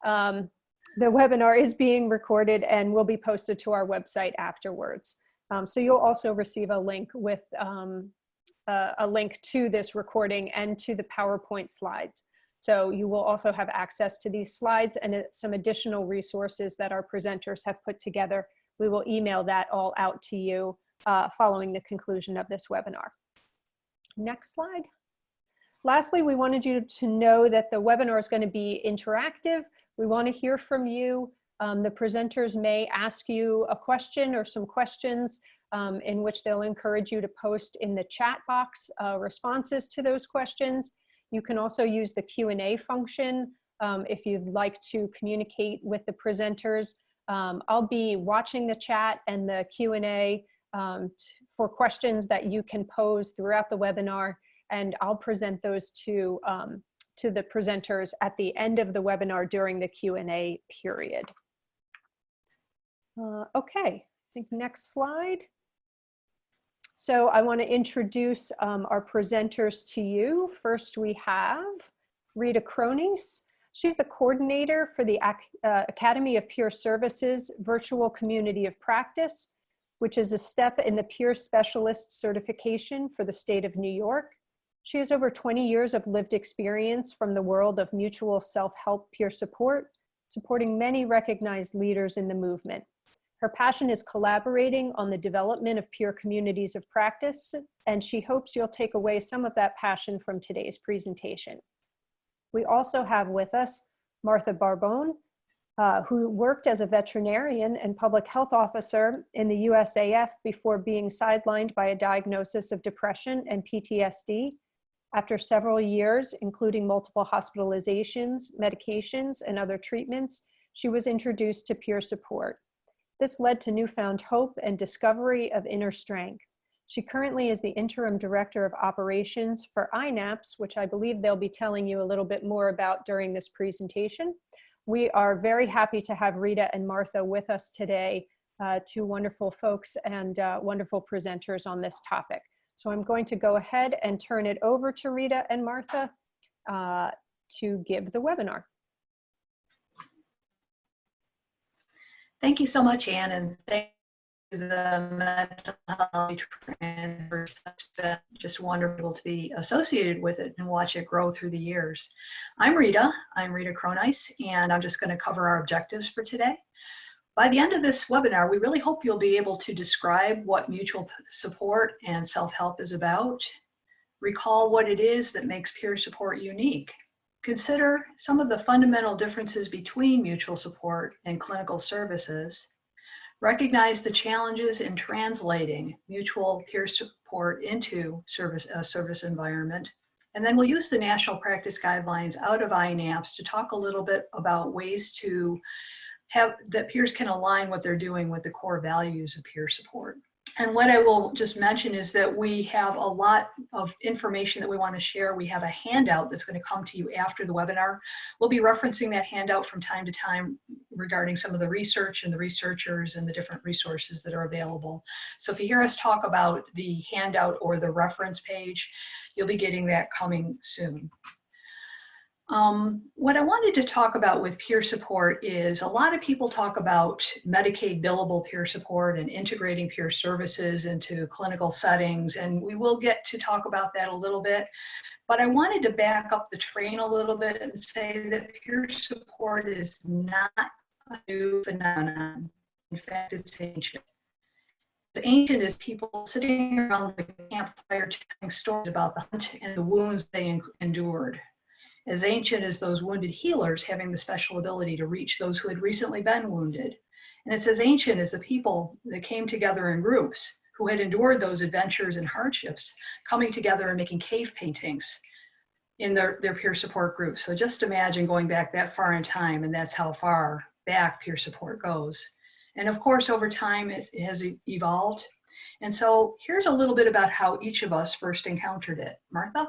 The webinar is being recorded and will be posted to our website afterwards. So you'll also receive a link with a link to this recording and to the PowerPoint slides. So you will also have access to these slides and some additional resources that our presenters have put together. We will email that all out to you following the conclusion of this webinar. Next slide. Lastly, we wanted you to know that the webinar is going to be interactive. We want to hear from you. The presenters may ask you a question or some questions in which they'll encourage you to post in the chat box responses to those questions. You can also use the Q&A function if you'd like to communicate with the presenters. I'll be watching the chat and the Q&A for questions that you can pose throughout the webinar, and I'll present those to the presenters at the end of the webinar during the Q&A period. Okay, I think next slide. So I want to introduce our presenters to you. First, we have Rita Kronis. She's the coordinator for the Academy of Peer Services Virtual Community of Practice, which is a step in the peer specialist certification for the state of New York. She has over 20 years of lived experience from the world of mutual self-help peer support, supporting many recognized leaders in the movement. Her passion is collaborating on the development of peer communities of practice, and she hopes you'll take away some of that passion from today's presentation. We also have with us Martha Barbone, who worked as a veterinarian and public health officer in the USAF before being sidelined by a diagnosis of depression and PTSD. After several years, including multiple hospitalizations, medications, and other treatments, she was introduced to peer support. This led to newfound hope and discovery of inner strength. She currently is the Interim Director of Operations for INAPS, which I believe they'll be telling you a little bit more about during this presentation. We are very happy to have Rita and Martha with us today, two wonderful folks and wonderful presenters on this topic. So I'm going to go ahead and turn it over to Rita and Martha to give the webinar. Thank you so much, Anne, and thank you to the mental health transfer. It's been just wonderful to be associated with it and watch it grow through the years. I'm Rita Kronis, and I'm just going to cover our objectives for today. By the end of this webinar, we really hope you'll be able to describe what mutual support and self-help is about, recall what it is that makes peer support unique, consider some of the fundamental differences between mutual support and clinical services, recognize the challenges in translating mutual peer support into a service environment, and then we'll use the National Practice Guidelines out of INAPS to talk a little bit about ways to have that peers can align what they're doing with the core values of peer support. And what I will just mention is that we have a lot of information that we want to share. We have a handout that's going to come to you after the webinar. We'll be referencing that handout from time to time regarding some of the research and the researchers and the different resources that are available. So if you hear us talk about the handout or the reference page, you'll be getting that coming soon. What I wanted to talk about with peer support is a lot of people talk about Medicaid billable peer support and integrating peer services into clinical settings, and we will get to talk about that a little bit. But I wanted to back up the train a little bit and say that peer support is not a new phenomenon. In fact, it's ancient. It's ancient as people sitting around the campfire telling stories about the hunt and the wounds they endured. As ancient as those wounded healers having the special ability to reach those who had recently been wounded. And it's as ancient as the people that came together in groups who had endured those adventures and hardships, coming together and making cave paintings in their peer support groups. So just imagine going back that far in time, and that's how far back peer support goes. And of course, over time, it has evolved. And so here's a little bit about how each of us first encountered it. Martha?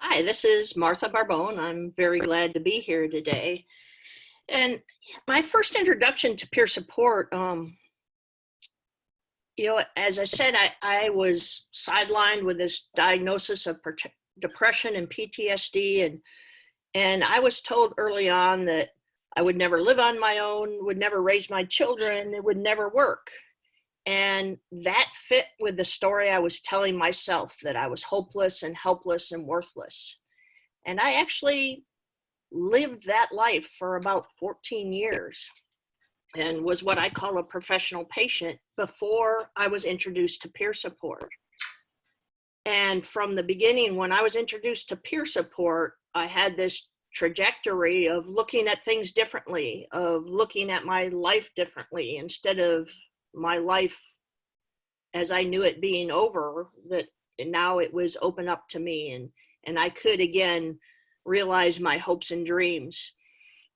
Hi, this is Martha Barbone. I'm very glad to be here today. And my first introduction to peer support, as I said, I was sidelined with this diagnosis of depression and PTSD, and And I was told early on that I would never live on my own, would never raise my children, it would never work. And that fit with the story I was telling myself, that I was hopeless and helpless and worthless. And I actually lived that life for about 14 years and was what I call a professional patient before I was introduced to peer support. And from the beginning, when I was introduced to peer support, I had this trajectory of looking at things differently, of looking at my life differently, instead of my life as I knew it being over, that now it was open up to me, and I could again realize my hopes and dreams.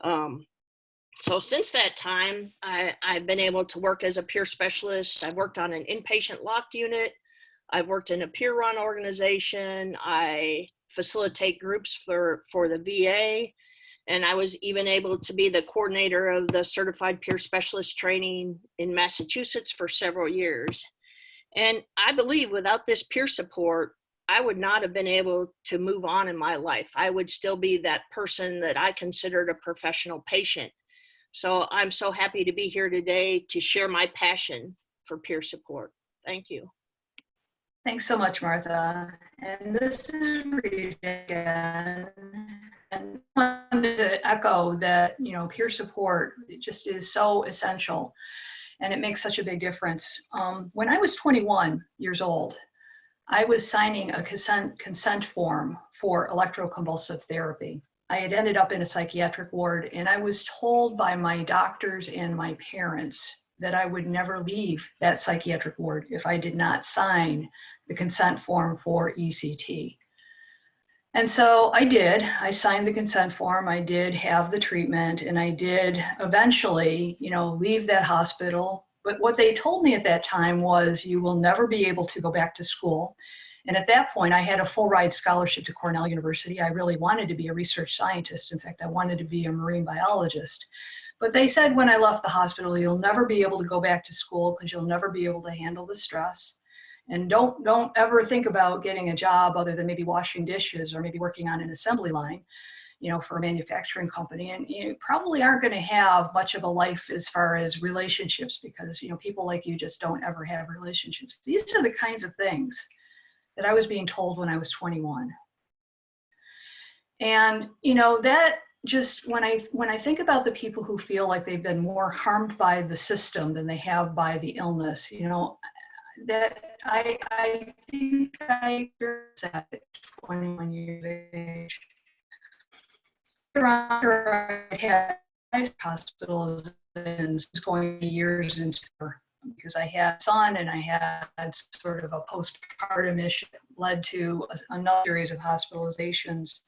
So since that time, I've been able to work as a peer specialist. I've worked on an inpatient locked unit. I've worked in a peer run organization. I facilitate groups for the VA. And I was even able to be the coordinator of the certified peer specialist training in Massachusetts for several years. And I believe without this peer support, I would not have been able to move on in my life. I would still be that person that I considered a professional patient. So I'm so happy to be here today to share my passion for peer support. Thank you. Thanks so much, Martha. And this is Rita again. And I wanted to echo that, peer support, it just is so essential, and it makes such a big difference. When I was 21 years old, I was signing a consent form for electroconvulsive therapy. I had ended up in a psychiatric ward, and I was told by my doctors and my parents that I would never leave that psychiatric ward if I did not sign the consent form for ECT. And so I did. I signed the consent form. I did have the treatment, and I did eventually, leave that hospital. But what they told me at that time was, you will never be able to go back to school. And at that point, I had a full ride scholarship to Cornell University. I really wanted to be a research scientist. In fact, I wanted to be a marine biologist. But they said when I left the hospital, you'll never be able to go back to school because you'll never be able to handle the stress. And don't ever think about getting a job other than maybe washing dishes or maybe working on an assembly line, for a manufacturing company. And you probably aren't going to have much of a life as far as relationships, because, people like you just don't ever have relationships. These are the kinds of things that I was being told when I was 21. And, that just, when I think about the people who feel like they've been more harmed by the system than they have by the illness, that I think I experienced that at 21 years of age. After I had hospitals and going years into, because I had a son and I had sort of a postpartum issue that led to another series of hospitalizations.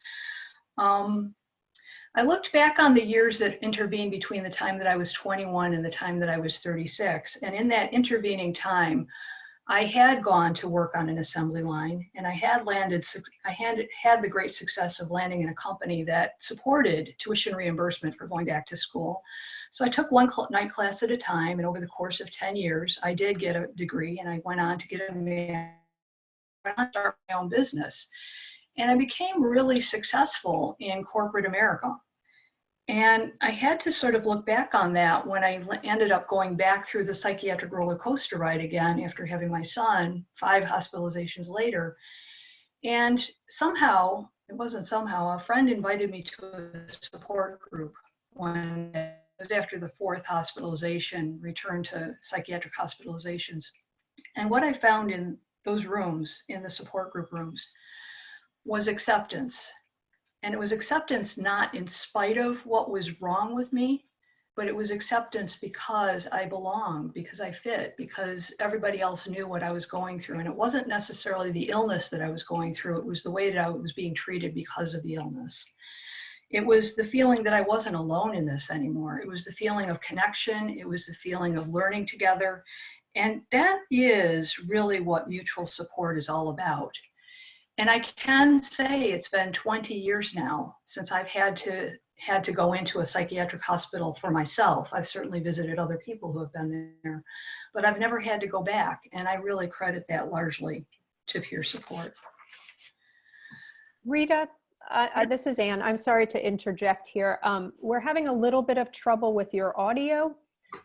I looked back on the years that intervened between the time that I was 21 and the time that I was 36. And in that intervening time, I had gone to work on an assembly line, and I had had the great success of landing in a company that supported tuition reimbursement for going back to school. So I took one night class at a time, and over the course of 10 years, I did get a degree, and I went on to start my own business. And I became really successful in corporate America. And I had to sort of look back on that when I ended up going back through the psychiatric roller coaster ride again after having my son 5 hospitalizations later. And somehow, a friend invited me to a support group when it was after the 4th hospitalization, return to psychiatric hospitalizations. And what I found in those rooms, in the support group rooms, was acceptance. And it was acceptance not in spite of what was wrong with me, but it was acceptance because I belonged, because I fit, because everybody else knew what I was going through. And it wasn't necessarily the illness that I was going through, it was the way that I was being treated because of the illness. It was the feeling that I wasn't alone in this anymore. It was the feeling of connection. It was the feeling of learning together. And that is really what mutual support is all about. And I can say it's been 20 years now since I've had to go into a psychiatric hospital for myself. I've certainly visited other people who have been there, but I've never had to go back. And I really credit that largely to peer support. Rita, This is Anne. I'm sorry to interject here. We're having a little bit of trouble with your audio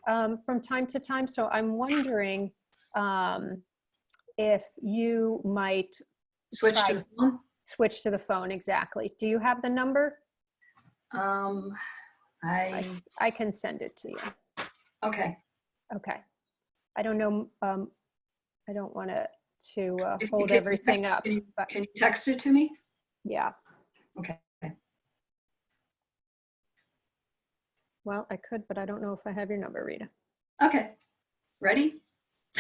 from time to time. So I'm wondering if you might Switch to the phone. switch to the phone. Exactly. Do you have the number? I can send it to you. Okay. Okay. I don't know. I don't want to hold Can you everything text- up. But Can you text it to me? yeah. Okay. Well, I could, but I don't know if I have your number, Rita. Okay. Ready?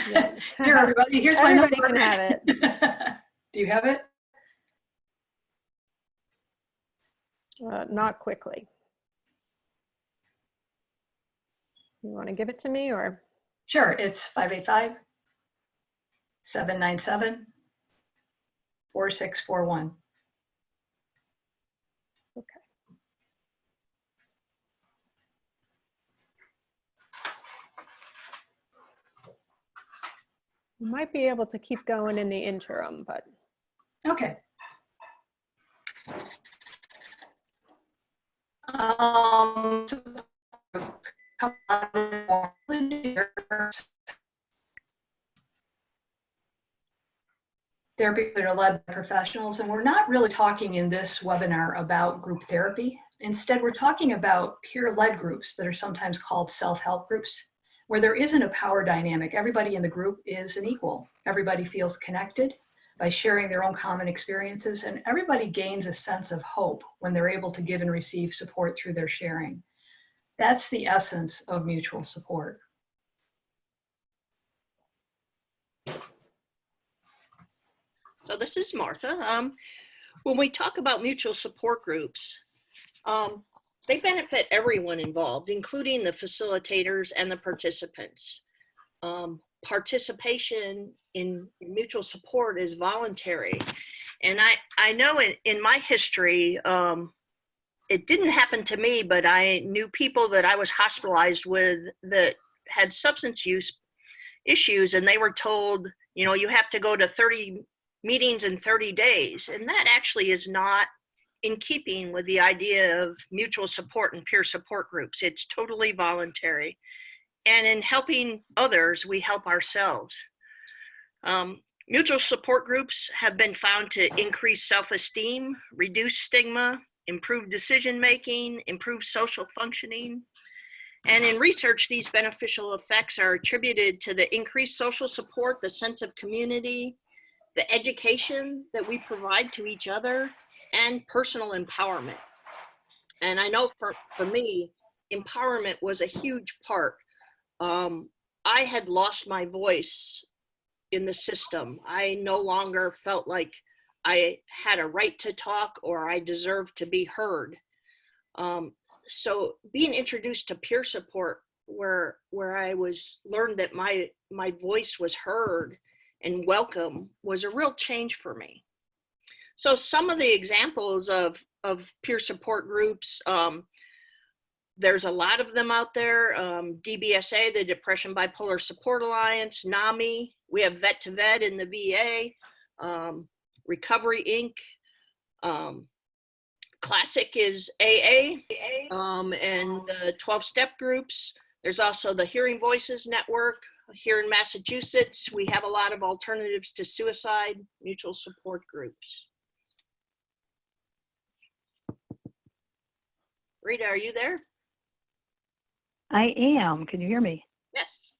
Yeah. Here, everybody. Here's my number. Everybody can have it. Do you have it? Not quickly. You want to give it to me or? Sure. It's 585-797-4641. Okay. You might be able to keep going in the interim, but. Okay. Therapies that are led by professionals, and we're not really talking in this webinar about group therapy. Instead, we're talking about peer-led groups that are sometimes called self-help groups, where there isn't a power dynamic. Everybody in the group is an equal. Everybody feels connected by sharing their own common experiences, and everybody gains a sense of hope when they're able to give and receive support through their sharing. That's the essence of mutual support. So this is Martha. When we talk about mutual support groups, they benefit everyone involved, including the facilitators and the participants. Participation in mutual support is voluntary. And I know in my history, it didn't happen to me, but I knew people that I was hospitalized with that had substance use issues, and they were told, you know, you have to go to 30 meetings in 30 days. And that actually is not in keeping with the idea of mutual support and peer support groups. It's totally voluntary. And in helping others, we help ourselves. Mutual support groups have been found to increase self-esteem, reduce stigma, improve decision-making, improve social functioning. And in research, these beneficial effects are attributed to the increased social support, the sense of community, the education that we provide to each other, and personal empowerment. And I know for me, empowerment was a huge part. I had lost my voice in the system. I no longer felt like I had a right to talk or I deserved to be heard. So being introduced to peer support where I learned that my voice was heard and welcome was a real change for me. So some of the examples of peer support groups, there's a lot of them out there. DBSA, the Depression Bipolar Support Alliance, NAMI, we have Vet to Vet in the VA, Recovery Inc. Classic is AA, and the 12-step groups. There's also the Hearing Voices Network. Here in Massachusetts, we have a lot of alternatives to suicide, mutual support groups. Rita, are you there? I am. Can you hear me? Yes.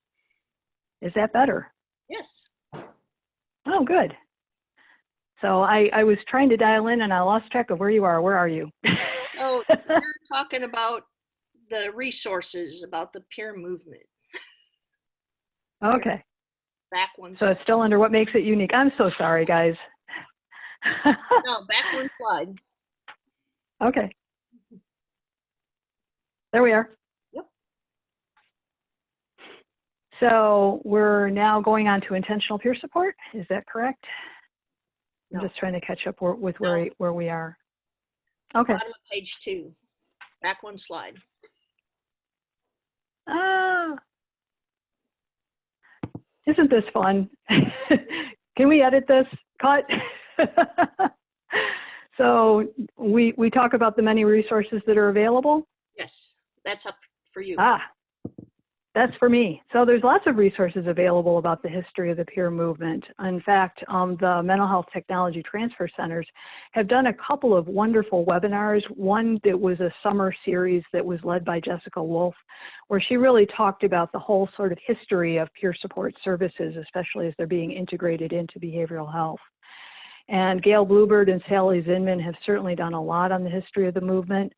Is that better? Yes. Oh, good. So I was trying to dial in and I lost track of where you are. Where are you? Oh, you're talking about the resources, about the peer movement. Okay. Back one. So it's still under what makes it unique. I'm so sorry, guys. No, back one slide. Okay. There we are. Yep. So we're now going on to intentional peer support. Is that correct? No. I'm just trying to catch up with where we are. Okay. Bottom of page 2. Back one slide. Isn't this fun? Can we edit this? Cut. So we talk about the many resources that are available. Yes, that's up for you. That's for me. So there's lots of resources available about the history of the peer movement. In fact, the Mental Health Technology Transfer Centers have done a couple of wonderful webinars. One that was a summer series that was led by Jessica Wolf, where she really talked about the whole sort of history of peer support services, especially as they're being integrated into behavioral health. And Gail Bluebird and Sally Zinman have certainly done a lot on the history of the movement.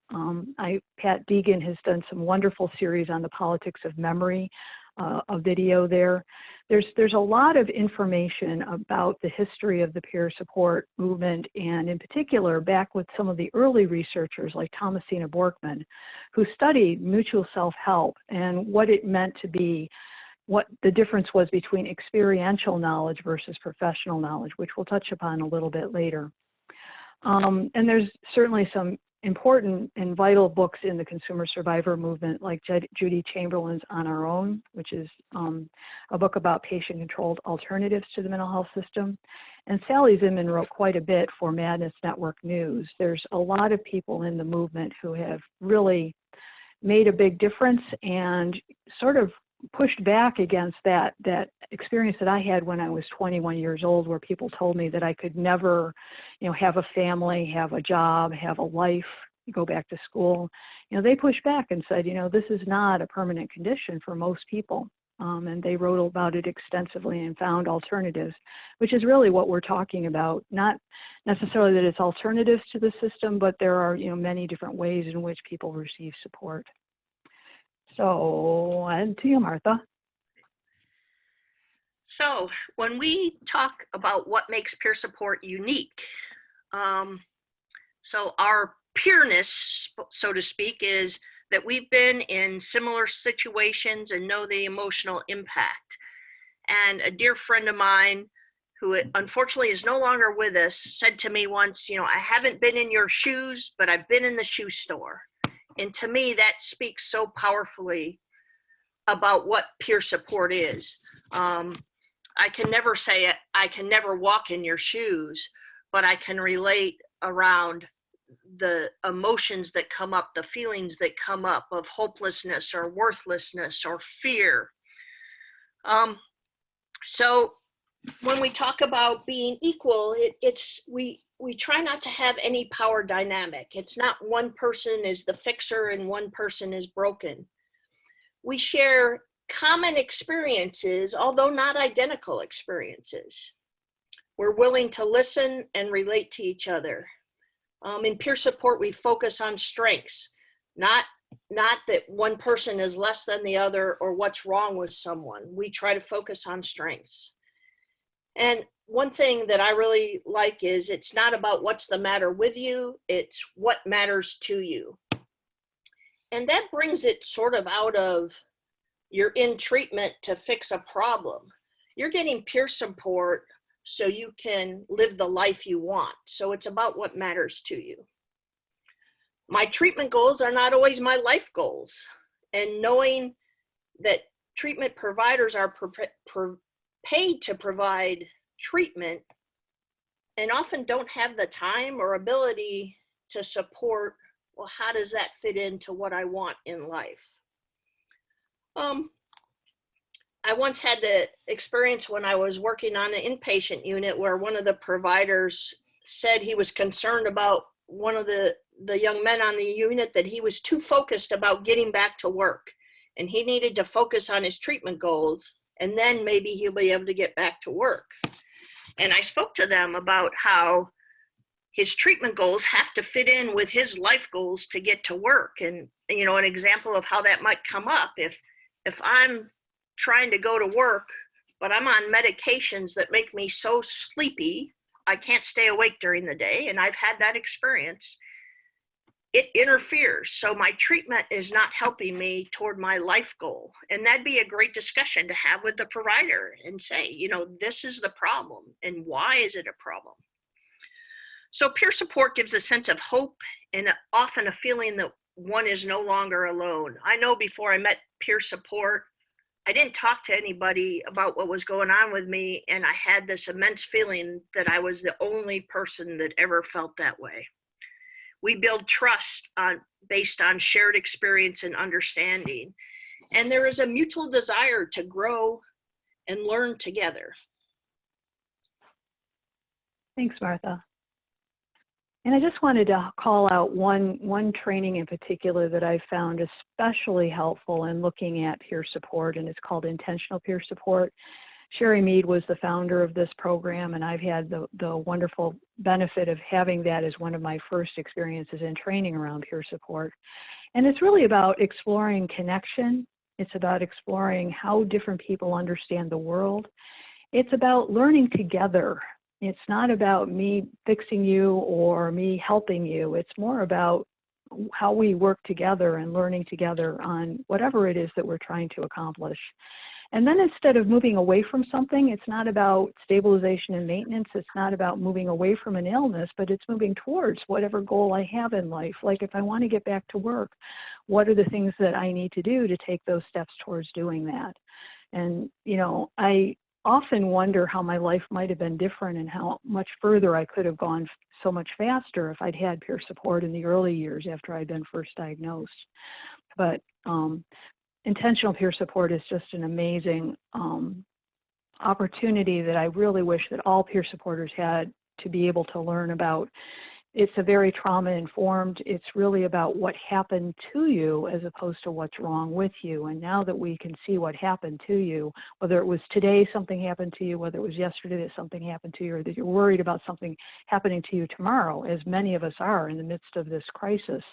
Pat Deegan has done some wonderful series on the politics of memory, a video there. There's a lot of information about the history of the peer support movement, and in particular, back with some of the early researchers like Thomasina Borkman, who studied mutual self-help and what it meant to be, what the difference was between experiential knowledge versus professional knowledge, which we'll touch upon a little bit later. And there's certainly some important and vital books in the consumer survivor movement, like Judy Chamberlain's On Our Own, which is a book about patient-controlled alternatives to the mental health system. And Sally Zinman wrote quite a bit for Madness Network News. There's a lot of people in the movement who have really made a big difference and sort of pushed back against that experience that I had when I was 21 years old, where people told me that I could never, have a family, have a job, have a life, go back to school. They pushed back and said, this is not a permanent condition for most people. And they wrote about it extensively and found alternatives, which is really what we're talking about. Not necessarily that it's alternatives to the system, but there are, many different ways in which people receive support. So, and to you, Martha. So when we talk about what makes peer support unique, so our peerness, so to speak, is that we've been in similar situations and know the emotional impact. And a dear friend of mine, who unfortunately is no longer with us, said to me once, I haven't been in your shoes, but I've been in the shoe store. And to me, that speaks so powerfully about what peer support is. I can never say I can never walk in your shoes, but I can relate around the emotions that come up, the feelings that come up of hopelessness or worthlessness or fear. So when we talk about being equal, we try not to have any power dynamic. It's not one person is the fixer and one person is broken. We share common experiences, although not identical experiences. We're willing to listen and relate to each other. In peer support, we focus on strengths, not that one person is less than the other or what's wrong with someone. We try to focus on strengths. And one thing that I really like is it's not about what's the matter with you, it's what matters to you. And that brings it sort of out of you're in treatment to fix a problem. You're getting peer support so you can live the life you want. So it's about what matters to you. My treatment goals are not always my life goals. And knowing that treatment providers are paid to provide treatment and often don't have the time or ability to support, well, how does that fit into what I want in life? I once had the experience when I was working on an inpatient unit where one of the providers said he was concerned about one of the young men on the unit, that he was too focused about getting back to work and he needed to focus on his treatment goals, and then maybe he'll be able to get back to work. And I spoke to them about how his treatment goals have to fit in with his life goals to get to work. And, an example of how that might come up, if I'm trying to go to work, but I'm on medications that make me so sleepy, I can't stay awake during the day, and I've had that experience, it interferes. So my treatment is not helping me toward my life goal. And that'd be a great discussion to have with the provider and say, this is the problem and why is it a problem? So peer support gives a sense of hope and often a feeling that one is no longer alone. I know before I met peer support, I didn't talk to anybody about what was going on with me, and I had this immense feeling that I was the only person that ever felt that way. We build trust based on shared experience and understanding, and there is a mutual desire to grow and learn together. Thanks, Martha. And I just wanted to call out one training in particular that I found especially helpful in looking at peer support, and it's called Intentional Peer Support. Sherry Mead was the founder of this program, and I've had the wonderful benefit of having that as one of my first experiences in training around peer support. And it's really about exploring connection. It's about exploring how different people understand the world. It's about learning together. It's not about me fixing you or me helping you. It's more about how we work together and learning together on whatever it is that we're trying to accomplish. And then instead of moving away from something, it's not about stabilization and maintenance. It's not about moving away from an illness, but it's moving towards whatever goal I have in life. Like if I want to get back to work, what are the things that I need to do to take those steps towards doing that? And, you know, I often wonder how my life might have been different and how much further I could have gone so much faster if I'd had peer support in the early years after I'd been first diagnosed. But intentional peer support is just an amazing opportunity that I really wish that all peer supporters had to be able to learn about. It's a very trauma-informed. It's really about what happened to you as opposed to what's wrong with you. And now that we can see what happened to you, whether it was today something happened to you, whether it was yesterday that something happened to you, or that you're worried about something happening to you tomorrow, as many of us are in the midst of this crisis,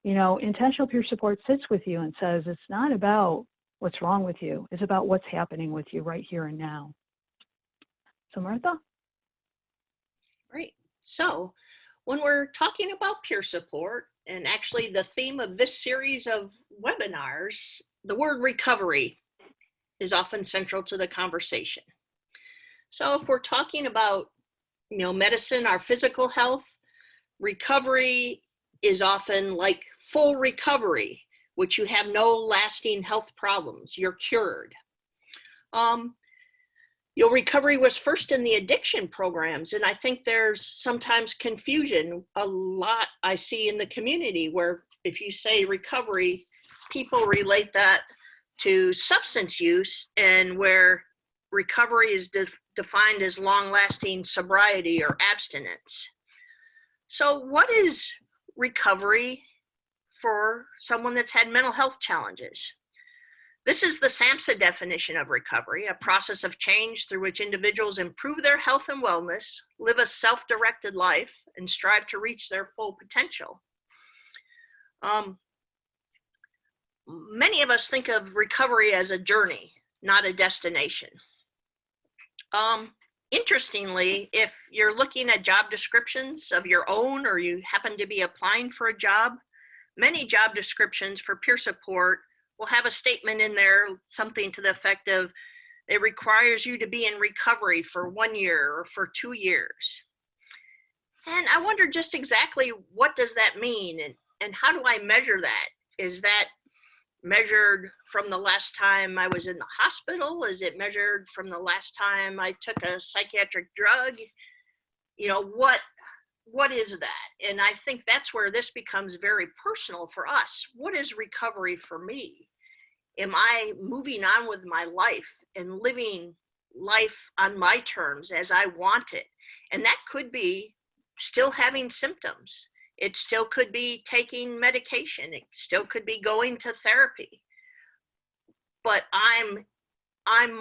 you know, intentional peer support sits with you and says, it's not about what's wrong with you. It's about what's happening with you right here and now. So Martha? Great. So when we're talking about peer support, and actually the theme of this series of webinars, the word recovery is often central to the conversation. So if we're talking about, you know, medicine, our physical health, recovery is often like full recovery, which you have no lasting health problems, you're cured. Your recovery was first in the addiction programs, and I think there's sometimes confusion. A lot I see in the community where if you say recovery, people relate that to substance use, and where recovery is defined as long-lasting sobriety or abstinence. So what is recovery for someone that's had mental health challenges? This is the SAMHSA definition of recovery, a process of change through which individuals improve their health and wellness, live a self-directed life, and strive to reach their full potential. Many of us think of recovery as a journey, not a destination. Interestingly, if you're looking at job descriptions of your own, or you happen to be applying for a job, many job descriptions for peer support will have a statement in there, something to the effect of, it requires you to be in recovery for 1 year or for 2 years. And I wonder just exactly what does that mean, and how do I measure that? Is that measured from the last time I was in the hospital? Is it measured from the last time I took a psychiatric drug? You know, what is that? And I think that's where this becomes very personal for us. What is recovery for me? Am I moving on with my life and living life on my terms as I want it? And that could be still having symptoms. It still could be taking medication. It still could be going to therapy. But I'm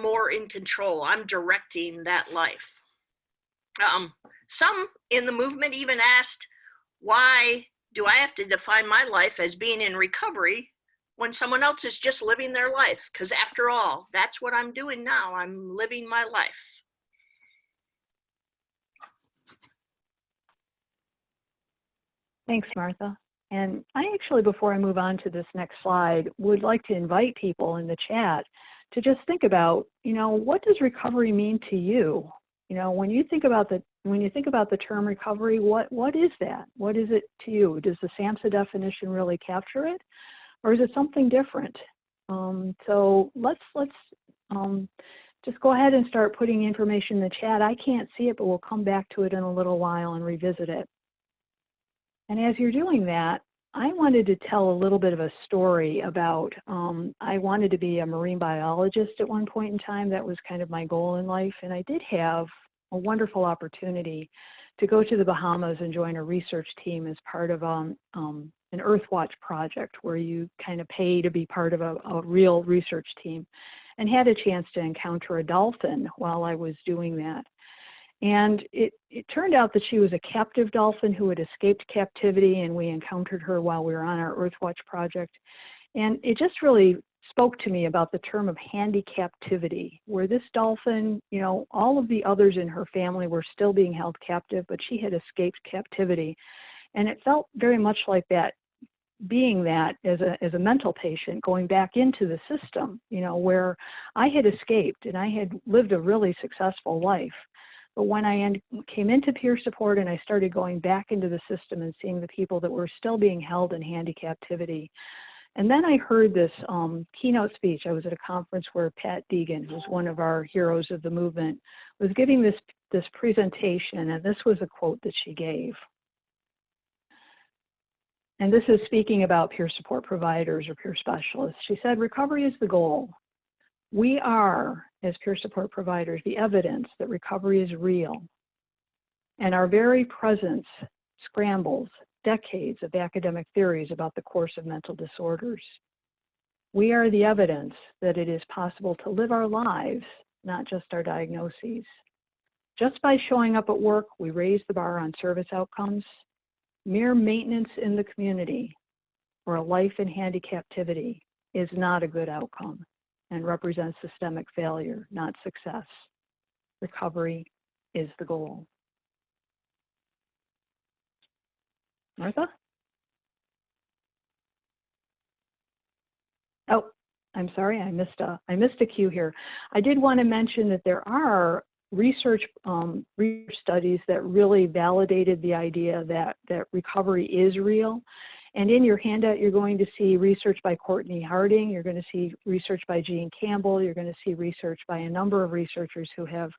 more in control. I'm directing that life. Some in the movement even asked, why do I have to define my life as being in recovery when someone else is just living their life? Because after all, that's what I'm doing now. I'm living my life. Thanks, Martha. And I actually, before I move on to this next slide, would like to invite people in the chat to just think about, you know, what does recovery mean to you? You know, when you think about the term recovery, what is that? What is it to you? Does the SAMHSA definition really capture it? Or is it something different? So let's just go ahead and start putting information in the chat. I can't see it, but we'll come back to it in a little while and revisit it. And as you're doing that, I wanted to tell a little bit of a story about, I wanted to be a marine biologist at one point in time. That was kind of my goal in life. And I did have a wonderful opportunity to go to the Bahamas and join a research team as part of an Earthwatch project where you kind of pay to be part of a real research team, and had a chance to encounter a dolphin while I was doing that. And it turned out that she was a captive dolphin who had escaped captivity, and we encountered her while we were on our Earthwatch project. And it just really spoke to me about the term of handy-captivity, where this dolphin, you know, all of the others in her family were still being held captive, but she had escaped captivity. And it felt very much like that, being that as a mental patient, going back into the system, you know, where I had escaped and I had lived a really successful life. But when I came into peer support and I started going back into the system and seeing the people that were still being held in handy captivity, and then I heard this keynote speech. I was at a conference where Pat Deegan, who's one of our heroes of the movement, was giving this presentation, and this was a quote that she gave. And this is speaking about peer support providers or peer specialists. She said, "Recovery is the goal. We are, as peer support providers, the evidence that recovery is real. And our very presence scrambles decades of academic theories about the course of mental disorders. We are the evidence that it is possible to live our lives, not just our diagnoses. Just by showing up at work, we raise the bar on service outcomes. Mere maintenance in the community or a life in handy captivity is not a good outcome and represents systemic failure, not success. Recovery is the goal." Martha? Oh, I'm sorry, I missed a cue here. I did want to mention that there are research studies that really validated the idea that recovery is real. And in your handout, you're going to see research by Courtney Harding, you're going to see research by Jean Campbell, you're going to see research by a number of researchers who have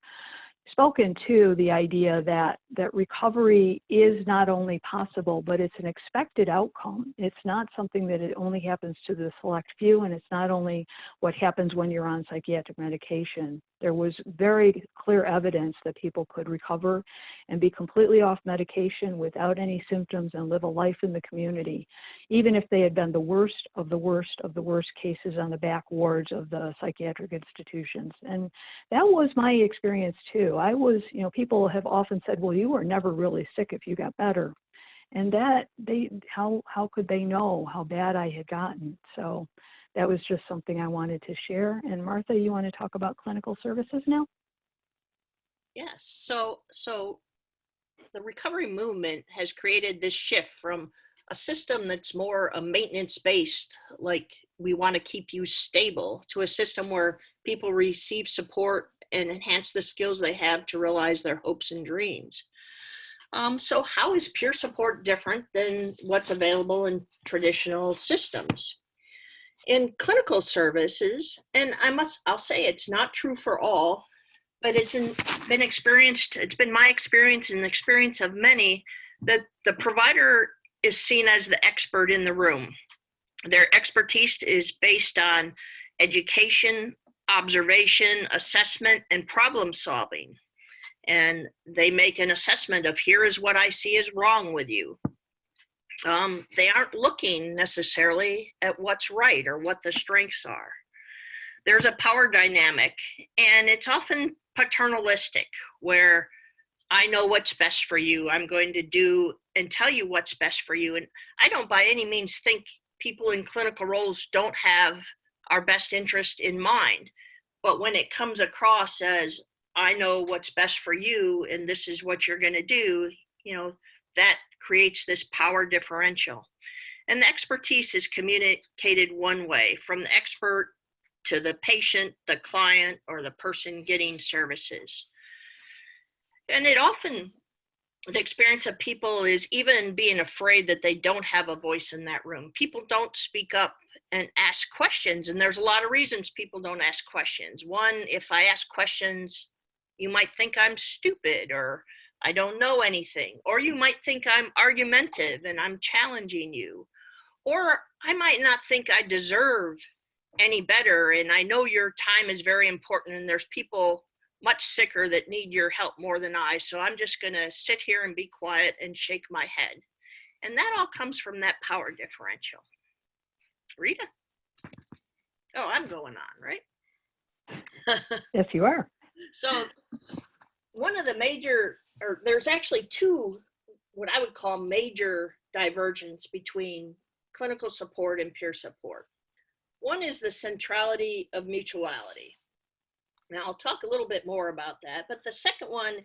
spoken to the idea that recovery is not only possible, but it's an expected outcome. It's not something that it only happens to the select few, and it's not only what happens when you're on psychiatric medication. There was very clear evidence that people could recover and be completely off medication without any symptoms and live a life in the community, even if they had been the worst of the worst of the worst cases on the back wards of the psychiatric institutions. And that was my experience too. I was, you know, people have often said, well, you were never really sick if you got better. And that how could they know how bad I had gotten? So that was just something I wanted to share. And Martha, you want to talk about clinical services now? Yes. So the recovery movement has created this shift from a system that's more a maintenance-based, like we want to keep you stable, to a system where people receive support and enhance the skills they have to realize their hopes and dreams. So how is peer support different than what's available in traditional systems? In clinical services, and I'll say it's not true for all, but it's been my experience and the experience of many, that the provider is seen as the expert in the room. Their expertise is based on education, observation, assessment, and problem solving. And they make an assessment of, here is what I see is wrong with you. They aren't looking necessarily at what's right or what the strengths are. There's a power dynamic, and it's often paternalistic, where I know what's best for you. I'm going to do and tell you what's best for you. And I don't by any means think people in clinical roles don't have our best interest in mind. But when it comes across as, I know what's best for you and this is what you're going to do, you know, that creates this power differential. And the expertise is communicated one way, from the expert to the patient, the client, or the person getting services. And it often, the experience of people is even being afraid that they don't have a voice in that room. People don't speak up and ask questions. And there's a lot of reasons people don't ask questions. One, if I ask questions, you might think I'm stupid or I don't know anything, or you might think I'm argumentative and I'm challenging you, or I might not think I deserve any better. And I know your time is very important and there's people much sicker that need your help more than I. So I'm just going to sit here and be quiet and shake my head. And that all comes from that power differential. Rita? Oh, I'm going on, right? Yes, you are. So one of the major, or there's actually two, what I would call major divergence between clinical support and peer support. One is the centrality of mutuality. Now I'll talk a little bit more about that, but the second one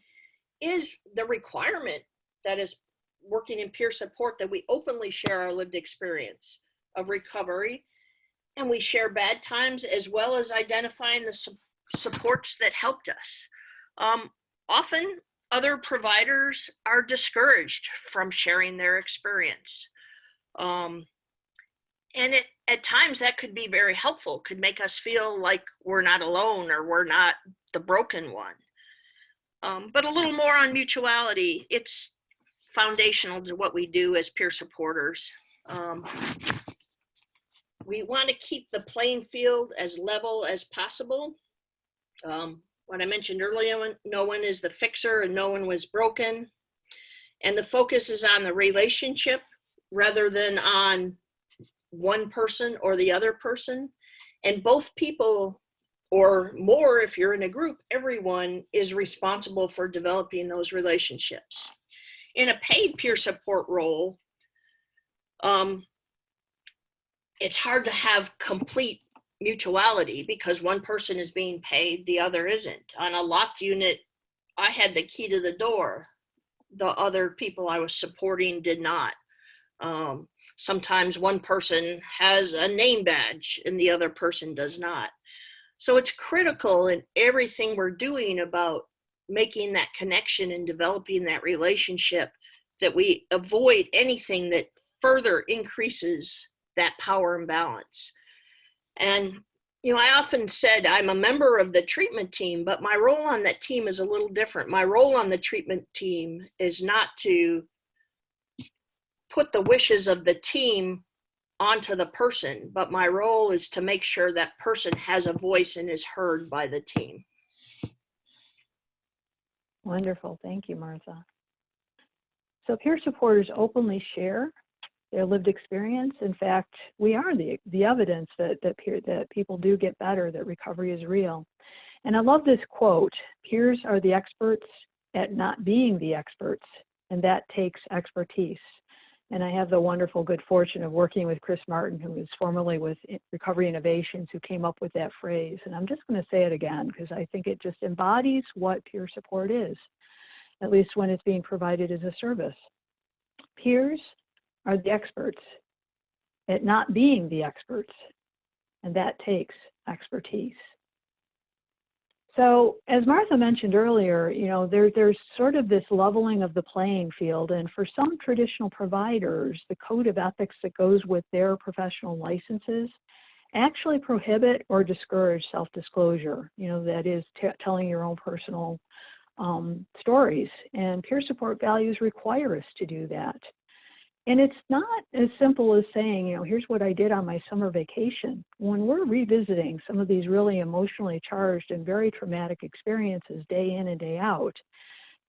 is the requirement that is working in peer support that we openly share our lived experience of recovery, and we share bad times as well as identifying the supports that helped us. Often other providers are discouraged from sharing their experience. And at times that could be very helpful, could make us feel like we're not alone or we're not the broken one. But a little more on mutuality. It's foundational to what we do as peer supporters. We want to keep the playing field as level as possible. What I mentioned earlier, no one is the fixer and no one was broken. And the focus is on the relationship rather than on one person or the other person. And both people, or more if you're in a group, everyone is responsible for developing those relationships. In a paid peer support role, it's hard to have complete mutuality because one person is being paid, the other isn't. On a locked unit, I had the key to the door. The other people I was supporting did not. Sometimes one person has a name badge and the other person does not. So it's critical in everything we're doing about making that connection and developing that relationship that we avoid anything that further increases that power imbalance. And, you know, I often said I'm a member of the treatment team, but my role on that team is a little different. My role on the treatment team is not to put the wishes of the team onto the person, but my role is to make sure that person has a voice and is heard by the team. Wonderful. Thank you, Martha. So peer supporters openly share their lived experience. In fact, we are the evidence that people do get better, that recovery is real. And I love this quote: peers are the experts at not being the experts, and that takes expertise. And I have the wonderful good fortune of working with Chris Martin, who was formerly with Recovery Innovations, who came up with that phrase. And I'm just going to say it again because I think it just embodies what peer support is, at least when it's being provided as a service. Peers are the experts at not being the experts, and that takes expertise. So as Martha mentioned earlier, you know, there's sort of this leveling of the playing field, and for some traditional providers, the code of ethics that goes with their professional licenses actually prohibit or discourage self-disclosure, you know, that is telling your own personal stories, and peer support values require us to do that. And it's not as simple as saying, you know, here's what I did on my summer vacation. When we're revisiting some of these really emotionally charged and very traumatic experiences day in and day out,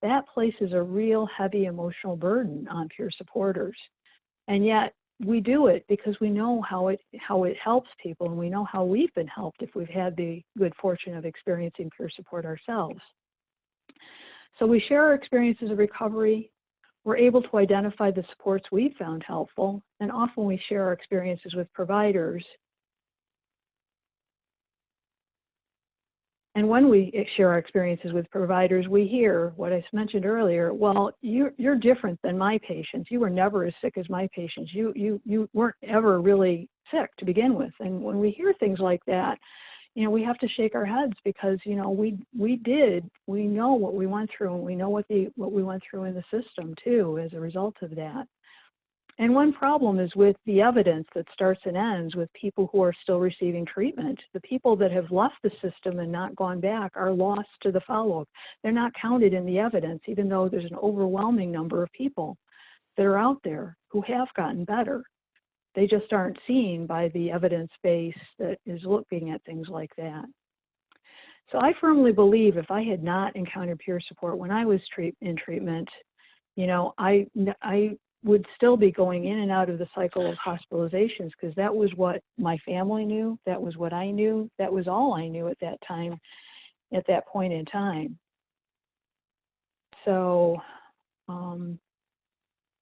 that places a real heavy emotional burden on peer supporters. And yet we do it because we know how it helps people, and we know how we've been helped if we've had the good fortune of experiencing peer support ourselves. So we share our experiences of recovery. We're able to identify the supports we've found helpful, and often we share our experiences with providers. And when we share our experiences with providers, we hear what I mentioned earlier: well, you're different than my patients. You were never as sick as my patients. You weren't ever really sick to begin with. And when we hear things like that, you know, we have to shake our heads because, you know, we know what we went through, and we know what we went through in the system too as a result of that. And one problem is with the evidence that starts and ends with people who are still receiving treatment. The people that have left the system and not gone back are lost to the follow-up. They're not counted in the evidence, even though there's an overwhelming number of people that are out there who have gotten better. They just aren't seen by the evidence base that is looking at things like that. So I firmly believe if I had not encountered peer support when I was in treatment, you know, I would still be going in and out of the cycle of hospitalizations, because that was what my family knew. That was what I knew. That was all I knew at that time, at that point in time. So,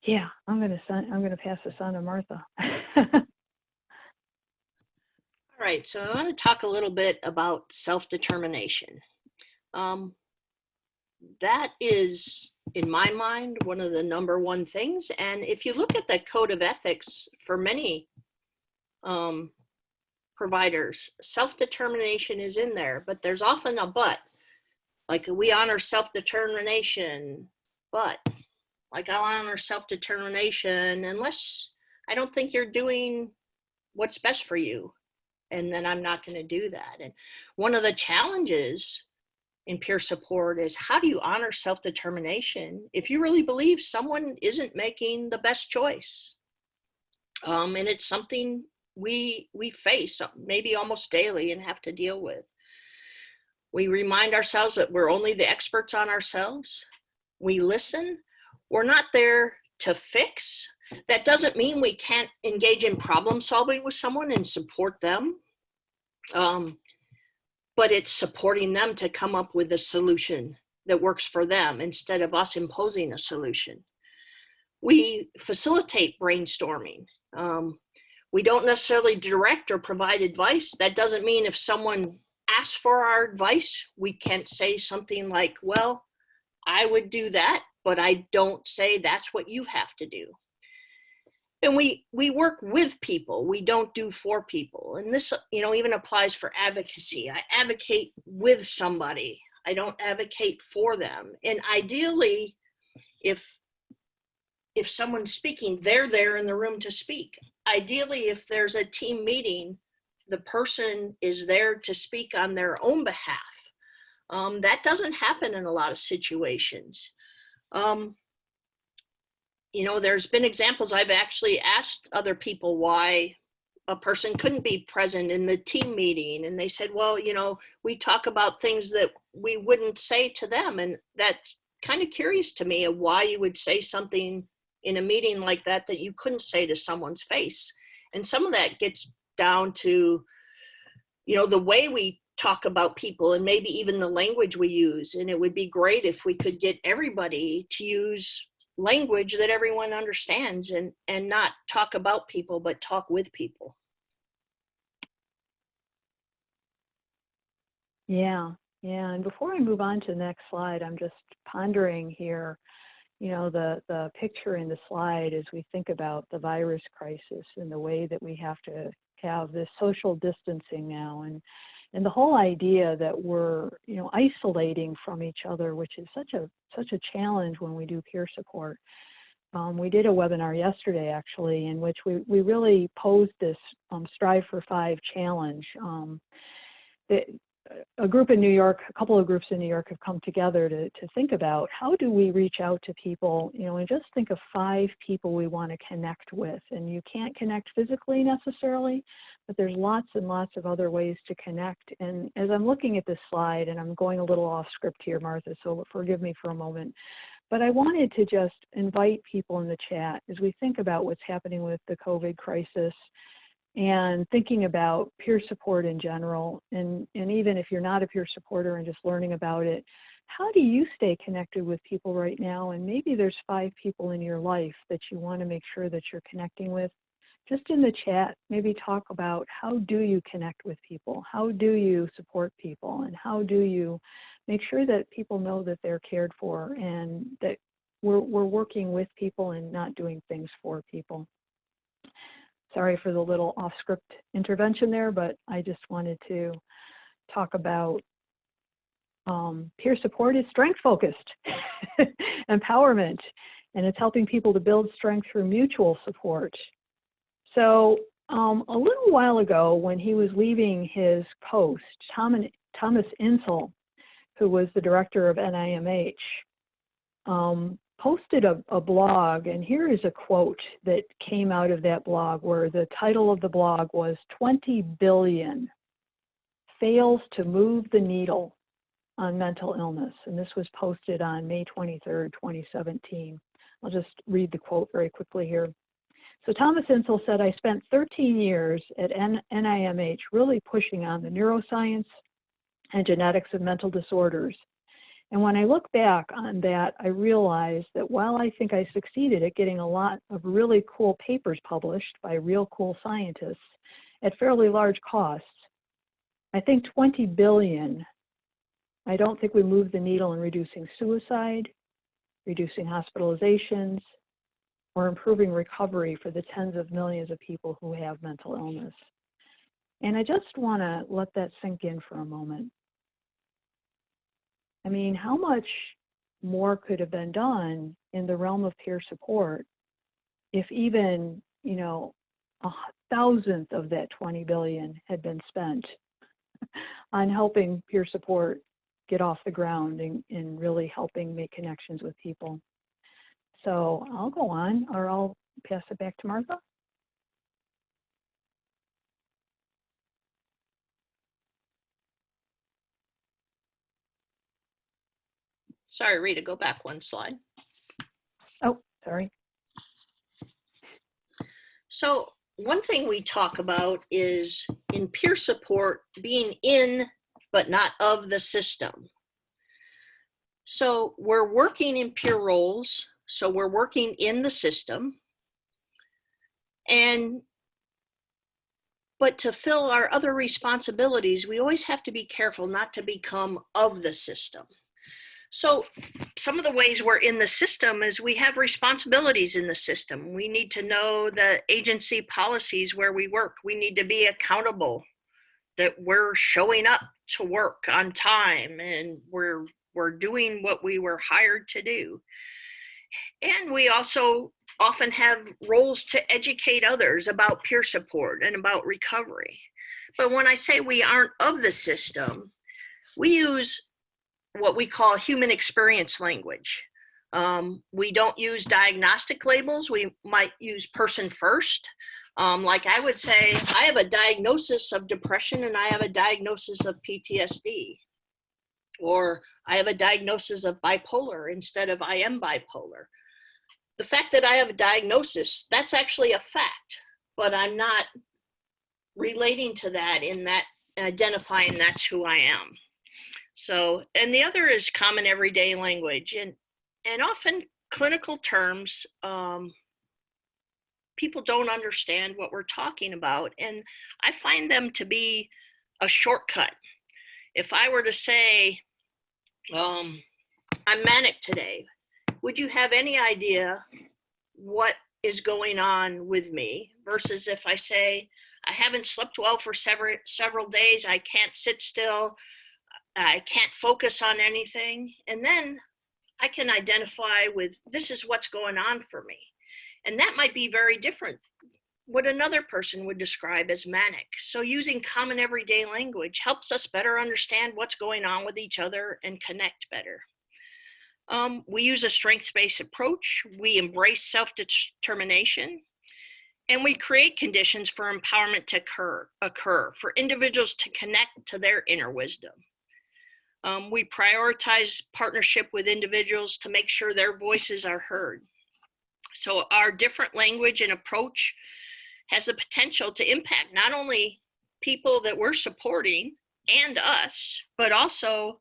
yeah, I'm going to pass this on to Martha. All right, so I want to talk a little bit about self-determination. That is, in my mind, one of the number one things. And if you look at the code of ethics for many providers, self-determination is in there, but there's often a but. Like, we honor self-determination, but like, I'll honor self-determination unless I don't think you're doing what's best for you. And then I'm not going to do that. And one of the challenges in peer support is, how do you honor self-determination if you really believe someone isn't making the best choice? And it's something we face maybe almost daily and have to deal with. We remind ourselves that we're only the experts on ourselves. We listen. We're not there to fix. That doesn't mean we can't engage in problem solving with someone and support them. But it's supporting them to come up with a solution that works for them instead of us imposing a solution. We facilitate brainstorming. We don't necessarily direct or provide advice. That doesn't mean if someone asks for our advice, we can't say something like, well, I would do that, but I don't say that's what you have to do. And we work with people. We don't do for people. And this, you know, even applies for advocacy. I advocate with somebody. I don't advocate for them. And ideally, if someone's speaking, they're there in the room to speak. Ideally, if there's a team meeting, the person is there to speak on their own behalf. That doesn't happen in a lot of situations. You know, there's been examples I've actually asked other people why a person couldn't be present in the team meeting. And they said, well, you know, we talk about things that we wouldn't say to them. And that's kind of curious to me of why you would say something in a meeting like that that you couldn't say to someone's face. And some of that gets down to, you know, the way we talk about people and maybe even the language we use. And it would be great if we could get everybody to use language that everyone understands and not talk about people, but talk with people. Yeah. And before I move on to the next slide, I'm just pondering here, you know, the picture in the slide as we think about the virus crisis and the way that we have to have this social distancing now, and the whole idea that we're, you know, isolating from each other, which is such a challenge when we do peer support. We did a webinar yesterday, actually, in which we really posed this Strive for 5 challenge. A group in New York, a couple of groups in New York have come together to think about how do we reach out to people, you know, and just think of 5 people we want to connect with. And you can't connect physically necessarily, but there's lots and lots of other ways to connect. And as I'm looking at this slide, and I'm going a little off script here, Martha, so forgive me for a moment, but I wanted to just invite people in the chat as we think about what's happening with the COVID crisis and thinking about peer support in general, and even if you're not a peer supporter and just learning about it, how do you stay connected with people right now? And maybe there's 5 people in your life that you want to make sure that you're connecting with. Just in the chat, maybe talk about how do you connect with people? How do you support people? And how do you make sure that people know that they're cared for and that we're working with people and not doing things for people? Sorry for the little off-script intervention there, but I just wanted to talk about peer support is strength-focused, empowerment, and it's helping people to build strength through mutual support. So a little while ago, when he was leaving his post, Thomas Insel, who was the director of NIMH, posted a blog, and here is a quote that came out of that blog, where the title of the blog was 20 billion fails to move the needle on mental illness. And this was posted on May 23rd, 2017. I'll just read the quote very quickly here. So Thomas Insel said, I spent 13 years at NIMH really pushing on the neuroscience and genetics of mental disorders. And when I look back on that, I realized that while I think I succeeded at getting a lot of really cool papers published by real cool scientists at fairly large costs, I think 20 billion, I don't think we moved the needle in reducing suicide, reducing hospitalizations, or improving recovery for the tens of millions of people who have mental illness. And I just want to let that sink in for a moment. I mean, how much more could have been done in the realm of peer support if even, you know, 1,000th of that 20 billion had been spent on helping peer support get off the ground and really helping make connections with people. So I'll go on, or I'll pass it back to Martha. Sorry, Rita, go back one slide. Oh, sorry. So one thing we talk about is in peer support, being in but not of the system. So we're working in peer roles, so we're working in the system. But to fill our other responsibilities, we always have to be careful not to become of the system. So some of the ways we're in the system is we have responsibilities in the system. We need to know the agency policies where we work. We need to be accountable that we're showing up to work on time and we're doing what we were hired to do. And we also often have roles to educate others about peer support and about recovery. But when I say we aren't of the system, we use what we call human experience language. We don't use diagnostic labels. We might use person first. Like I would say, I have a diagnosis of depression and I have a diagnosis of PTSD. Or I have a diagnosis of bipolar instead of I am bipolar. The fact that I have a diagnosis, that's actually a fact, but I'm not relating to that in that identifying that's who I am. So, and the other is common everyday language, and often clinical terms, people don't understand what we're talking about, and I find them to be a shortcut. If I were to say, I'm manic today, would you have any idea what is going on with me? Versus if I say, I haven't slept well for several days, I can't sit still, I can't focus on anything. And then I can identify with, this is what's going on for me. And that might be very different what another person would describe as manic. So using common everyday language helps us better understand what's going on with each other and connect better. We use a strengths-based approach. We embrace self-determination. And we create conditions for empowerment to occur for individuals to connect to their inner wisdom. We prioritize partnership with individuals to make sure their voices are heard. So our different language and approach has the potential to impact not only people that we're supporting and us, but also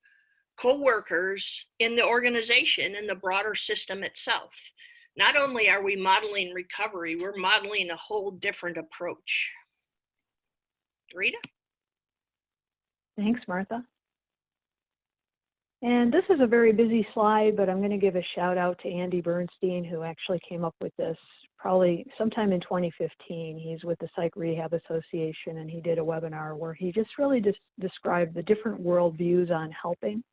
co-workers in the organization and the broader system itself. Not only are we modeling recovery, we're modeling a whole different approach. Rita? Thanks, Martha. And this is a very busy slide, but I'm going to give a shout out to Andy Bernstein, who actually came up with this probably sometime in 2015. He's with the Psych Rehab Association, and he did a webinar where he just really described the different worldviews on helping.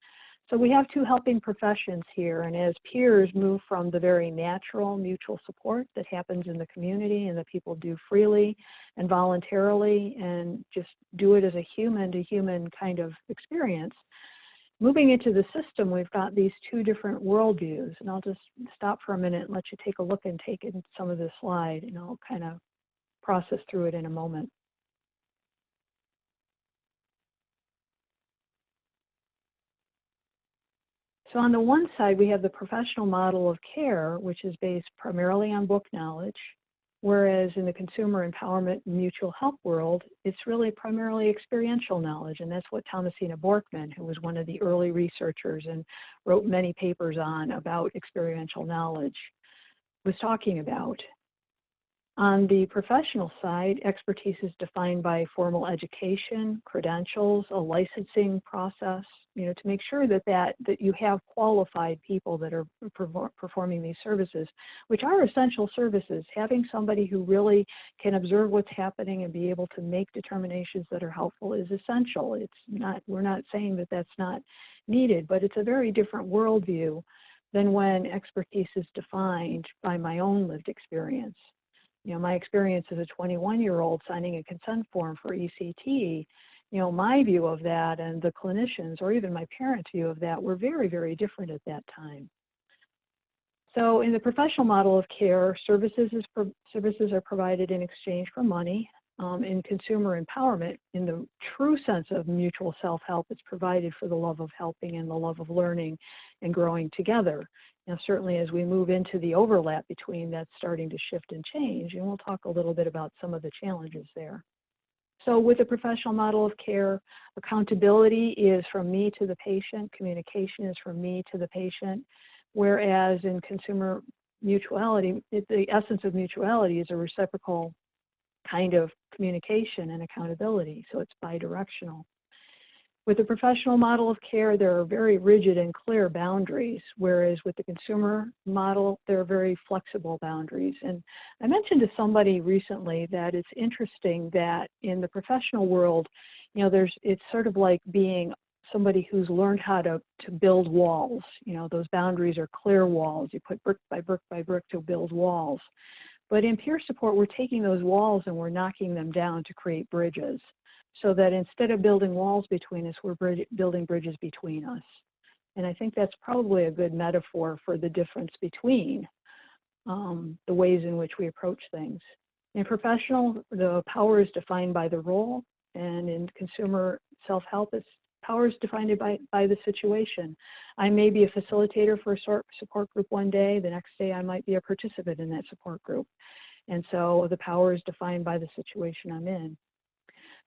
So we have two helping professions here, and as peers move from the very natural mutual support that happens in the community and that people do freely and voluntarily and just do it as a human to human kind of experience, moving into the system, we've got these two different worldviews. And I'll just stop for a minute and let you take a look and take in some of this slide, and I'll kind of process through it in a moment. So on the one side, we have the professional model of care, which is based primarily on book knowledge, whereas in the consumer empowerment mutual help world, it's really primarily experiential knowledge. And that's what Thomasina Borkman, who was one of the early researchers and wrote many papers on about experiential knowledge, was talking about. On the professional side, expertise is defined by formal education, credentials, a licensing process, to make sure that you have qualified people that are performing these services, which are essential services. Having somebody who really can observe what's happening and be able to make determinations that are helpful is essential. We're not saying that that's not needed, but it's a very different worldview than when expertise is defined by my own lived experience. My experience as a 21-year-old signing a consent form for ECT, my view of that and the clinicians or even my parents' view of that were very, very different at that time. So in the professional model of care, services are provided in exchange for money. In consumer empowerment, in the true sense of mutual self-help, it's provided for the love of helping and the love of learning and growing together. Now, certainly as we move into the overlap between, that's starting to shift and change, and we'll talk a little bit about some of the challenges there. So with the professional model of care, accountability is from me to the patient, communication is from me to the patient, whereas in consumer mutuality, the essence of mutuality is a reciprocal kind of communication and accountability, so it's bidirectional. With the professional model of care, there are very rigid and clear boundaries, whereas with the consumer model, there are very flexible boundaries. And I mentioned to somebody recently that it's interesting that in the professional world, it's sort of like being somebody who's learned how to build walls. Those boundaries are clear walls. You put brick by brick by brick to build walls. But in peer support, we're taking those walls and we're knocking them down to create bridges. So that instead of building walls between us, we're building bridges between us. And I think that's probably a good metaphor for the difference between the ways in which we approach things. In professional, the power is defined by the role, and in consumer self-help, power is defined by the situation. I may be a facilitator for a support group one day, the next day I might be a participant in that support group. And so the power is defined by the situation I'm in.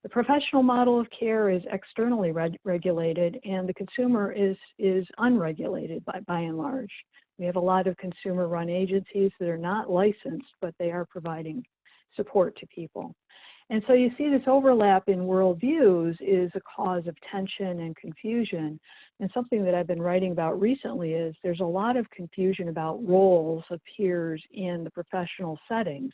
The professional model of care is externally regulated, and the consumer is unregulated by and large. We have a lot of consumer-run agencies that are not licensed, but they are providing support to people. And so you see this overlap in worldviews is a cause of tension and confusion. And something that I've been writing about recently is there's a lot of confusion about roles of peers in the professional settings.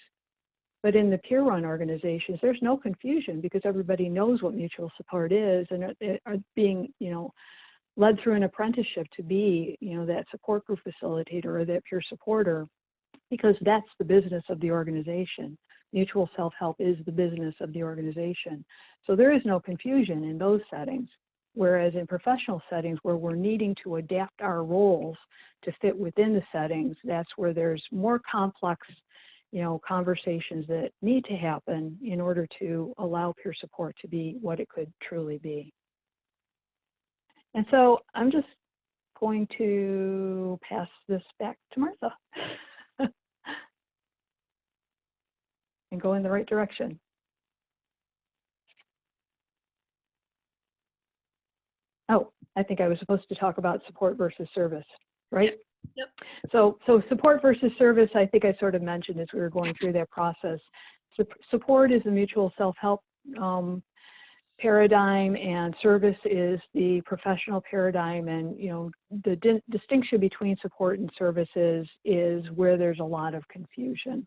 But in the peer-run organizations, there's no confusion because everybody knows what mutual support is and are being, led through an apprenticeship to be, that support group facilitator or that peer supporter, because that's the business of the organization. Mutual self-help is the business of the organization. So there is no confusion in those settings. Whereas in professional settings where we're needing to adapt our roles to fit within the settings, that's where there's more complex conversations that need to happen in order to allow peer support to be what it could truly be. And so I'm just going to pass this back to Martha and go in the right direction. Oh, I think I was supposed to talk about support versus service, right? Yep. So support versus service, I think I sort of mentioned as we were going through that process. Support is the mutual self-help paradigm, and service is the professional paradigm. And the distinction between support and services is where there's a lot of confusion.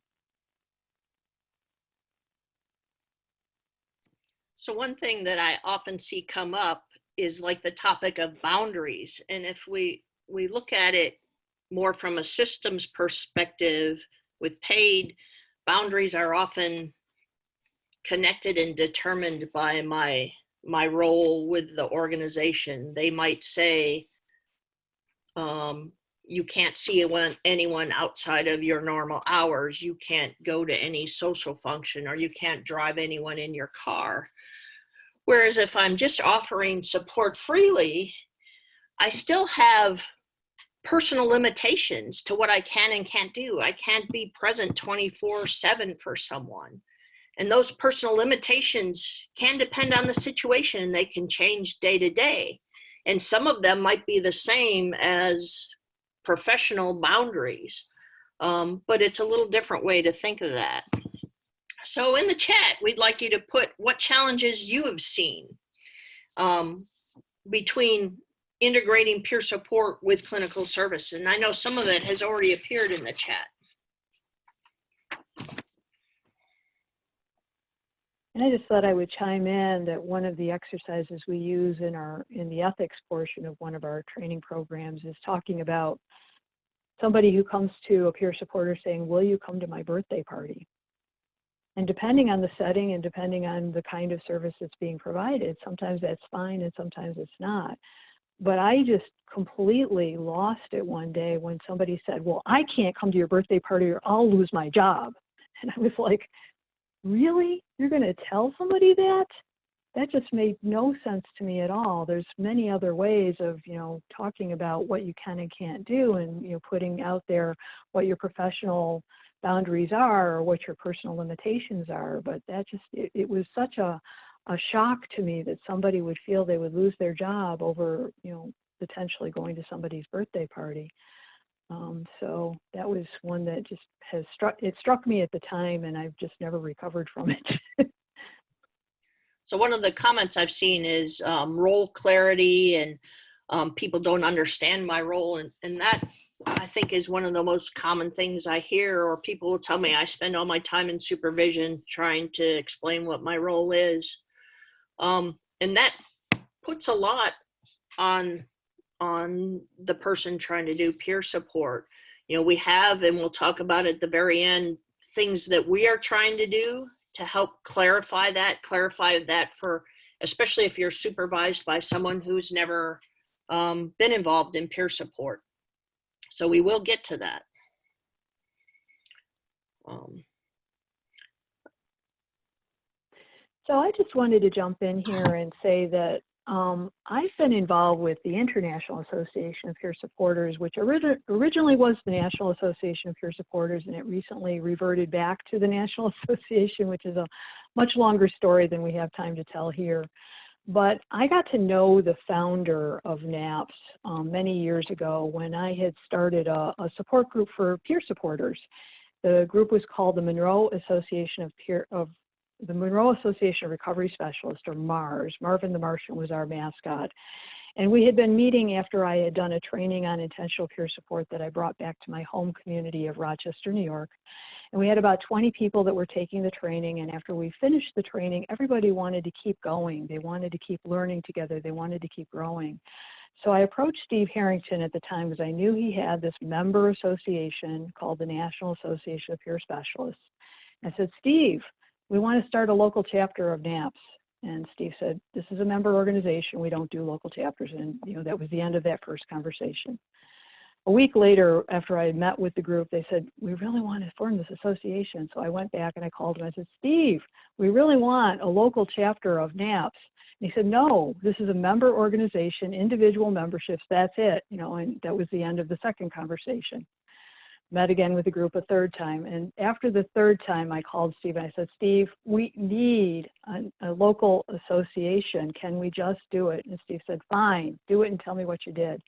So one thing that I often see come up is like the topic of boundaries. And if we look at it more from a systems perspective, with paid, boundaries are often connected and determined by my role with the organization. They might say, you can't see anyone outside of your normal hours. You can't go to any social function, or you can't drive anyone in your car. Whereas if I'm just offering support freely, I still have personal limitations to what I can and can't do. I can't be present 24/7 for someone. And those personal limitations can depend on the situation, and they can change day to day. And some of them might be the same as professional boundaries, but it's a little different way to think of that. So in the chat, we'd like you to put what challenges you have seen between integrating peer support with clinical service. And I know some of it has already appeared in the chat. And I just thought I would chime in that one of the exercises we use in the ethics portion of one of our training programs is talking about somebody who comes to a peer supporter saying, will you come to my birthday party? And depending on the setting and depending on the kind of service that's being provided, sometimes that's fine and sometimes it's not. But I just completely lost it one day when somebody said, well, I can't come to your birthday party or I'll lose my job. And I was like, really? You're going to tell somebody that? That just made no sense to me at all. There's many other ways of, talking about what you can and can't do, and, putting out there what your professional boundaries are or what your personal limitations are. But that just, it was such a shock to me that somebody would feel they would lose their job over, potentially going to somebody's birthday party. So that was one that just struck me at the time, and I've just never recovered from it. So one of the comments I've seen is role clarity, and people don't understand my role. And that, I think, is one of the most common things I hear, or people will tell me I spend all my time in supervision trying to explain what my role is. And that puts a lot on the person trying to do peer support. We have, and we'll talk about at the very end, things that we are trying to do to help clarify that for, especially if you're supervised by someone who's never been involved in peer support. So we will get to that. So I just wanted to jump in here and say that I've been involved with the International Association of Peer Supporters, which originally was the National Association of Peer Supporters, and it recently reverted back to the National Association, which is a much longer story than we have time to tell here. But I got to know the founder of NAPS many years ago when I had started a support group for peer supporters. The group was called the Monroe Association of Recovery Specialists, or MARS. Marvin the Martian was our mascot. And we had been meeting after I had done a training on intentional peer support that I brought back to my home community of Rochester, New York. And we had about 20 people that were taking the training. And after we finished the training, everybody wanted to keep going. They wanted to keep learning together. They wanted to keep growing. So I approached Steve Harrington at the time because I knew he had this member association called the National Association of Peer Specialists. I said, Steve, we want to start a local chapter of NAPS. And Steve said, this is a member organization. We don't do local chapters. And that was the end of that first conversation. A week later, after I had met with the group, they said, we really want to form this association. So I went back and I called him. I said, Steve, we really want a local chapter of NAPS. And he said, no, this is a member organization, individual memberships, that's it. And that was the end of the second conversation. Met again with the group a third time. And after the third time, I called Steve and I said, Steve, we need a local association. Can we just do it? And Steve said, fine, do it and tell me what you did.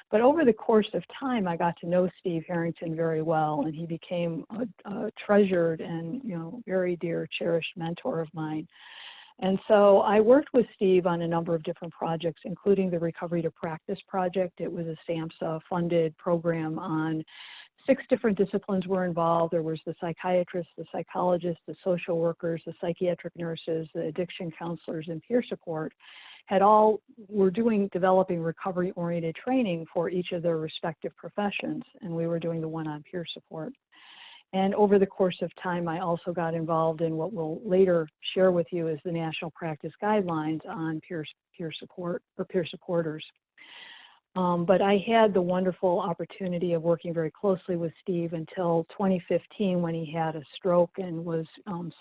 But over the course of time, I got to know Steve Harrington very well, and he became a treasured and very dear, cherished mentor of mine. And so I worked with Steve on a number of different projects, including the Recovery to Practice project. It was a SAMHSA funded program on 6 different disciplines were involved. There was the psychiatrists, the psychologists, the social workers, the psychiatric nurses, the addiction counselors, and peer support were developing recovery-oriented training for each of their respective professions, and we were doing the one on peer support. And over the course of time, I also got involved in what we'll later share with you as the National Practice Guidelines on peer support or peer supporters. But I had the wonderful opportunity of working very closely with Steve until 2015 when he had a stroke and was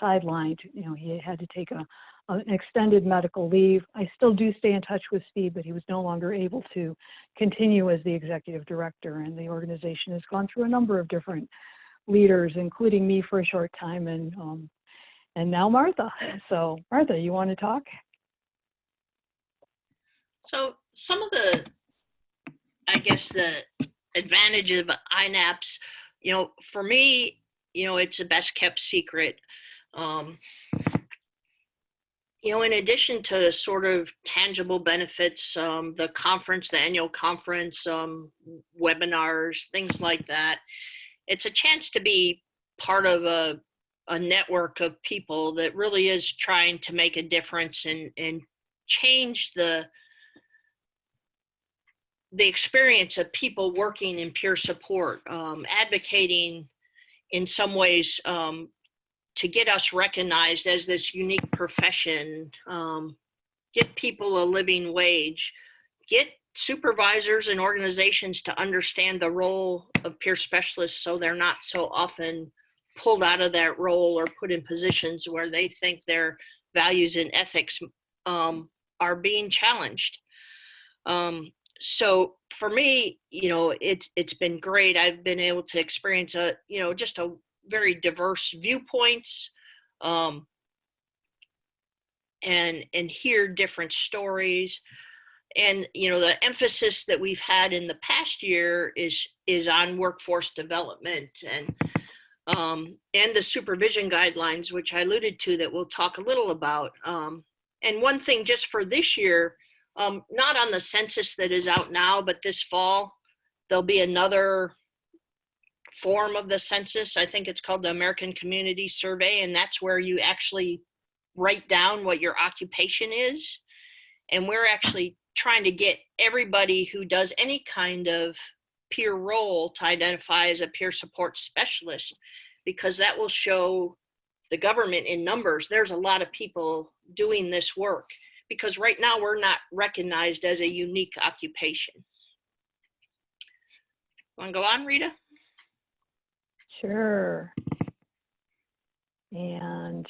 sidelined. You know, he had to take an extended medical leave. I still do stay in touch with Steve, but he was no longer able to continue as the executive director, and the organization has gone through a number of different leaders, including me for a short time, and now Martha. So Martha, you want to talk? So some of the, I guess, the advantage of INAPS, you know, for me, you know, it's a best kept secret. You know, in addition to sort of tangible benefits, the conference, the annual conference, webinars, things like that, it's a chance to be part of a network of people that really is trying to make a difference and change the experience of people working in peer support, advocating in some ways to get us recognized as this unique profession, get people a living wage, get supervisors and organizations to understand the role of peer specialists so they're not so often pulled out of that role or put in positions where they think their values and ethics are being challenged. So for me, you know, it's been great. I've been able to experience just a very diverse viewpoints, and hear different stories. And, you know, the emphasis that we've had in the past year is on workforce development and the supervision guidelines, which I alluded to, that we'll talk a little about. And one thing just for this year, not on the census that is out now, but this fall, there'll be another form of the census. I think it's called the American Community Survey, and that's where you actually write down what your occupation is. And we're actually trying to get everybody who does any kind of peer role to identify as a peer support specialist, because that will show the government in numbers there's a lot of people doing this work, because right now we're not recognized as a unique occupation. Want to go on, Rita? Sure. And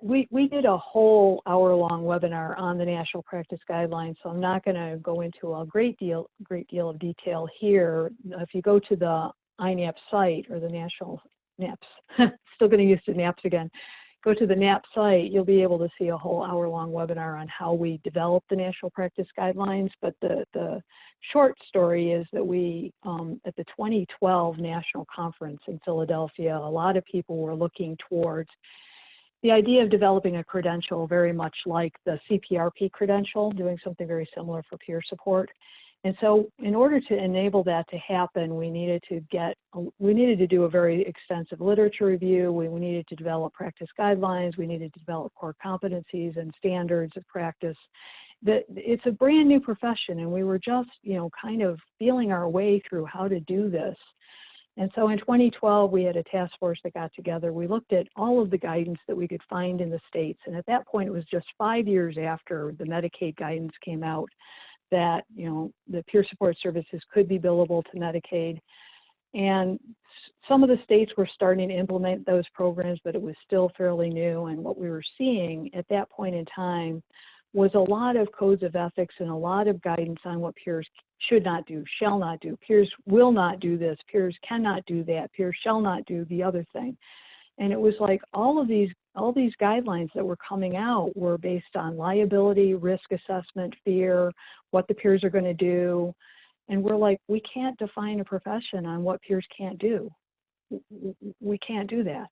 we did a whole hour-long webinar on the National Practice Guidelines, so I'm not going to go into a great deal of detail here. If you go to the INAPS site, or the National NAPS, still getting used to NAPS again, go to the NAPS site, you'll be able to see a whole hour-long webinar on how we developed the National Practice Guidelines. But the short story is that we, at the 2012 National Conference in Philadelphia, a lot of people were looking towards the idea of developing a credential very much like the CPRP credential, doing something very similar for peer support. And so in order to enable that to happen, we needed to do a very extensive literature review. We needed to develop practice guidelines. We needed to develop core competencies and standards of practice. It's a brand new profession, and we were just, you know, kind of feeling our way through how to do this. And so in 2012, we had a task force that got together. We looked at all of the guidance that we could find in the states. And at that point, it was just 5 years after the Medicaid guidance came out that, you know, the peer support services could be billable to Medicaid. And some of the states were starting to implement those programs, but it was still fairly new. And what we were seeing at that point in time was a lot of codes of ethics and a lot of guidance on what peers should not do, shall not do. Peers will not do this. Peers cannot do that. Peers shall not do the other thing. And it was like all these guidelines that were coming out were based on liability, risk assessment, fear, what the peers are going to do. And we're like, we can't define a profession on what peers can't do. We can't do that.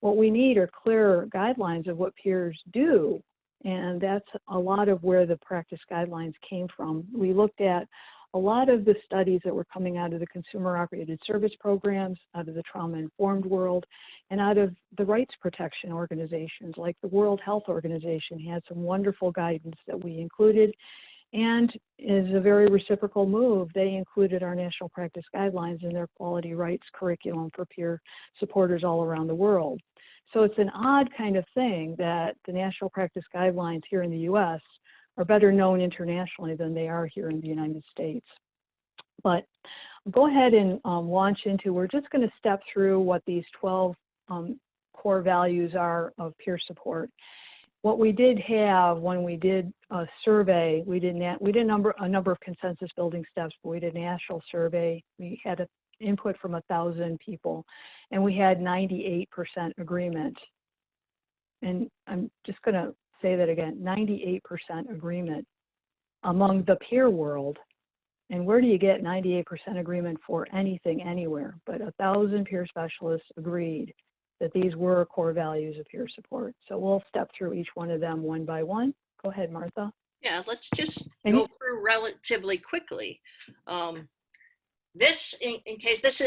What we need are clear guidelines of what peers do. And that's a lot of where the practice guidelines came from. We looked at a lot of the studies that were coming out of the consumer operated service programs, out of the trauma informed world, and out of the rights protection organizations like the World Health Organization had some wonderful guidance that we included. And as a very reciprocal move, they included our national practice guidelines in their quality rights curriculum for peer supporters all around the world. So it's an odd kind of thing that the national practice guidelines here in the US are better known internationally than they are here in the United States. But go ahead and launch into, we're just going to step through what these 12 core values are of peer support. What we did have when we did a survey, we did a number of consensus building steps, but we did a national survey. We had input from 1,000 people, and we had 98% agreement. And I'm just going to say that again, 98% agreement among the peer world. And where do you get 98% agreement for anything anywhere? But 1,000 peer specialists agreed that these were core values of peer support. So we'll step through each one of them one by one. Go ahead, Martha. Yeah, let's just go through relatively quickly. This, in case this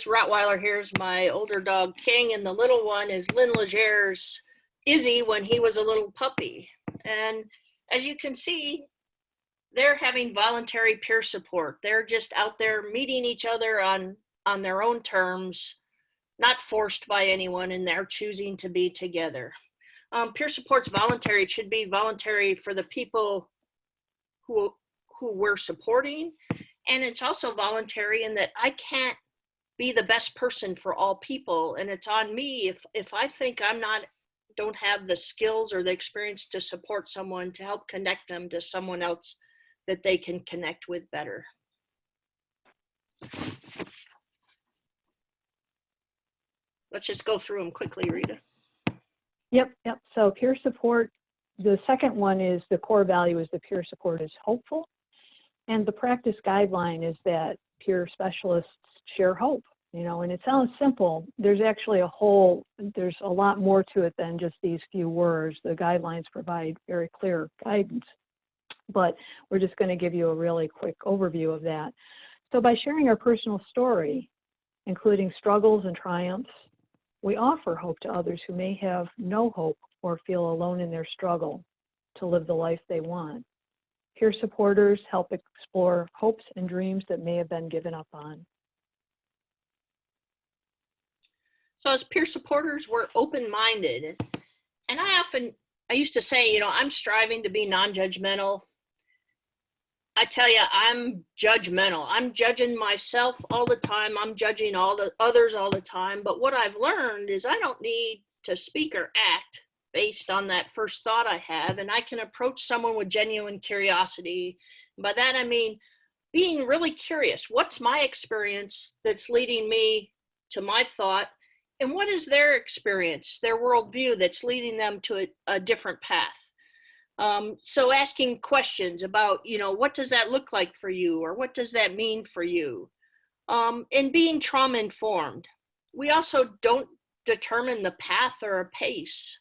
Rottweiler here is my older dog King, and the little one is Lynn Legere's Izzy when he was a little puppy. And as you can see, they're having voluntary peer support. They're just out there meeting each other on their own terms, not forced by anyone, and they're choosing to be together. Peer support's voluntary. It should be voluntary for the people who we're supporting. And it's also voluntary in that I can't be the best person for all people. And it's on me if I think don't have the skills or the experience to support someone, to help connect them to someone else that they can connect with better. Let's just go through them quickly, Rita. Yep. So peer support, the second one is the core value is the peer support is hopeful. And the practice guideline is that peer specialists share hope, and it sounds simple. There's actually there's a lot more to it than just these few words. The guidelines provide very clear guidance, but we're just going to give you a really quick overview of that. So by sharing our personal story, including struggles and triumphs, we offer hope to others who may have no hope or feel alone in their struggle to live the life they want. Peer supporters help explore hopes and dreams that may have been given up on. So as peer supporters, we're open-minded. And I used to say, I'm striving to be non-judgmental. I tell you, I'm judgmental. I'm judging myself all the time. I'm judging all the others all the time. But what I've learned is I don't need to speak or act based on that first thought I have, and I can approach someone with genuine curiosity. By that, I mean being really curious. What's my experience that's leading me to my thought, and what is their experience, their worldview that's leading them to a different path? So asking questions about, what does that look like for you, or what does that mean for you? And being trauma informed. We also don't determine the path or a pace.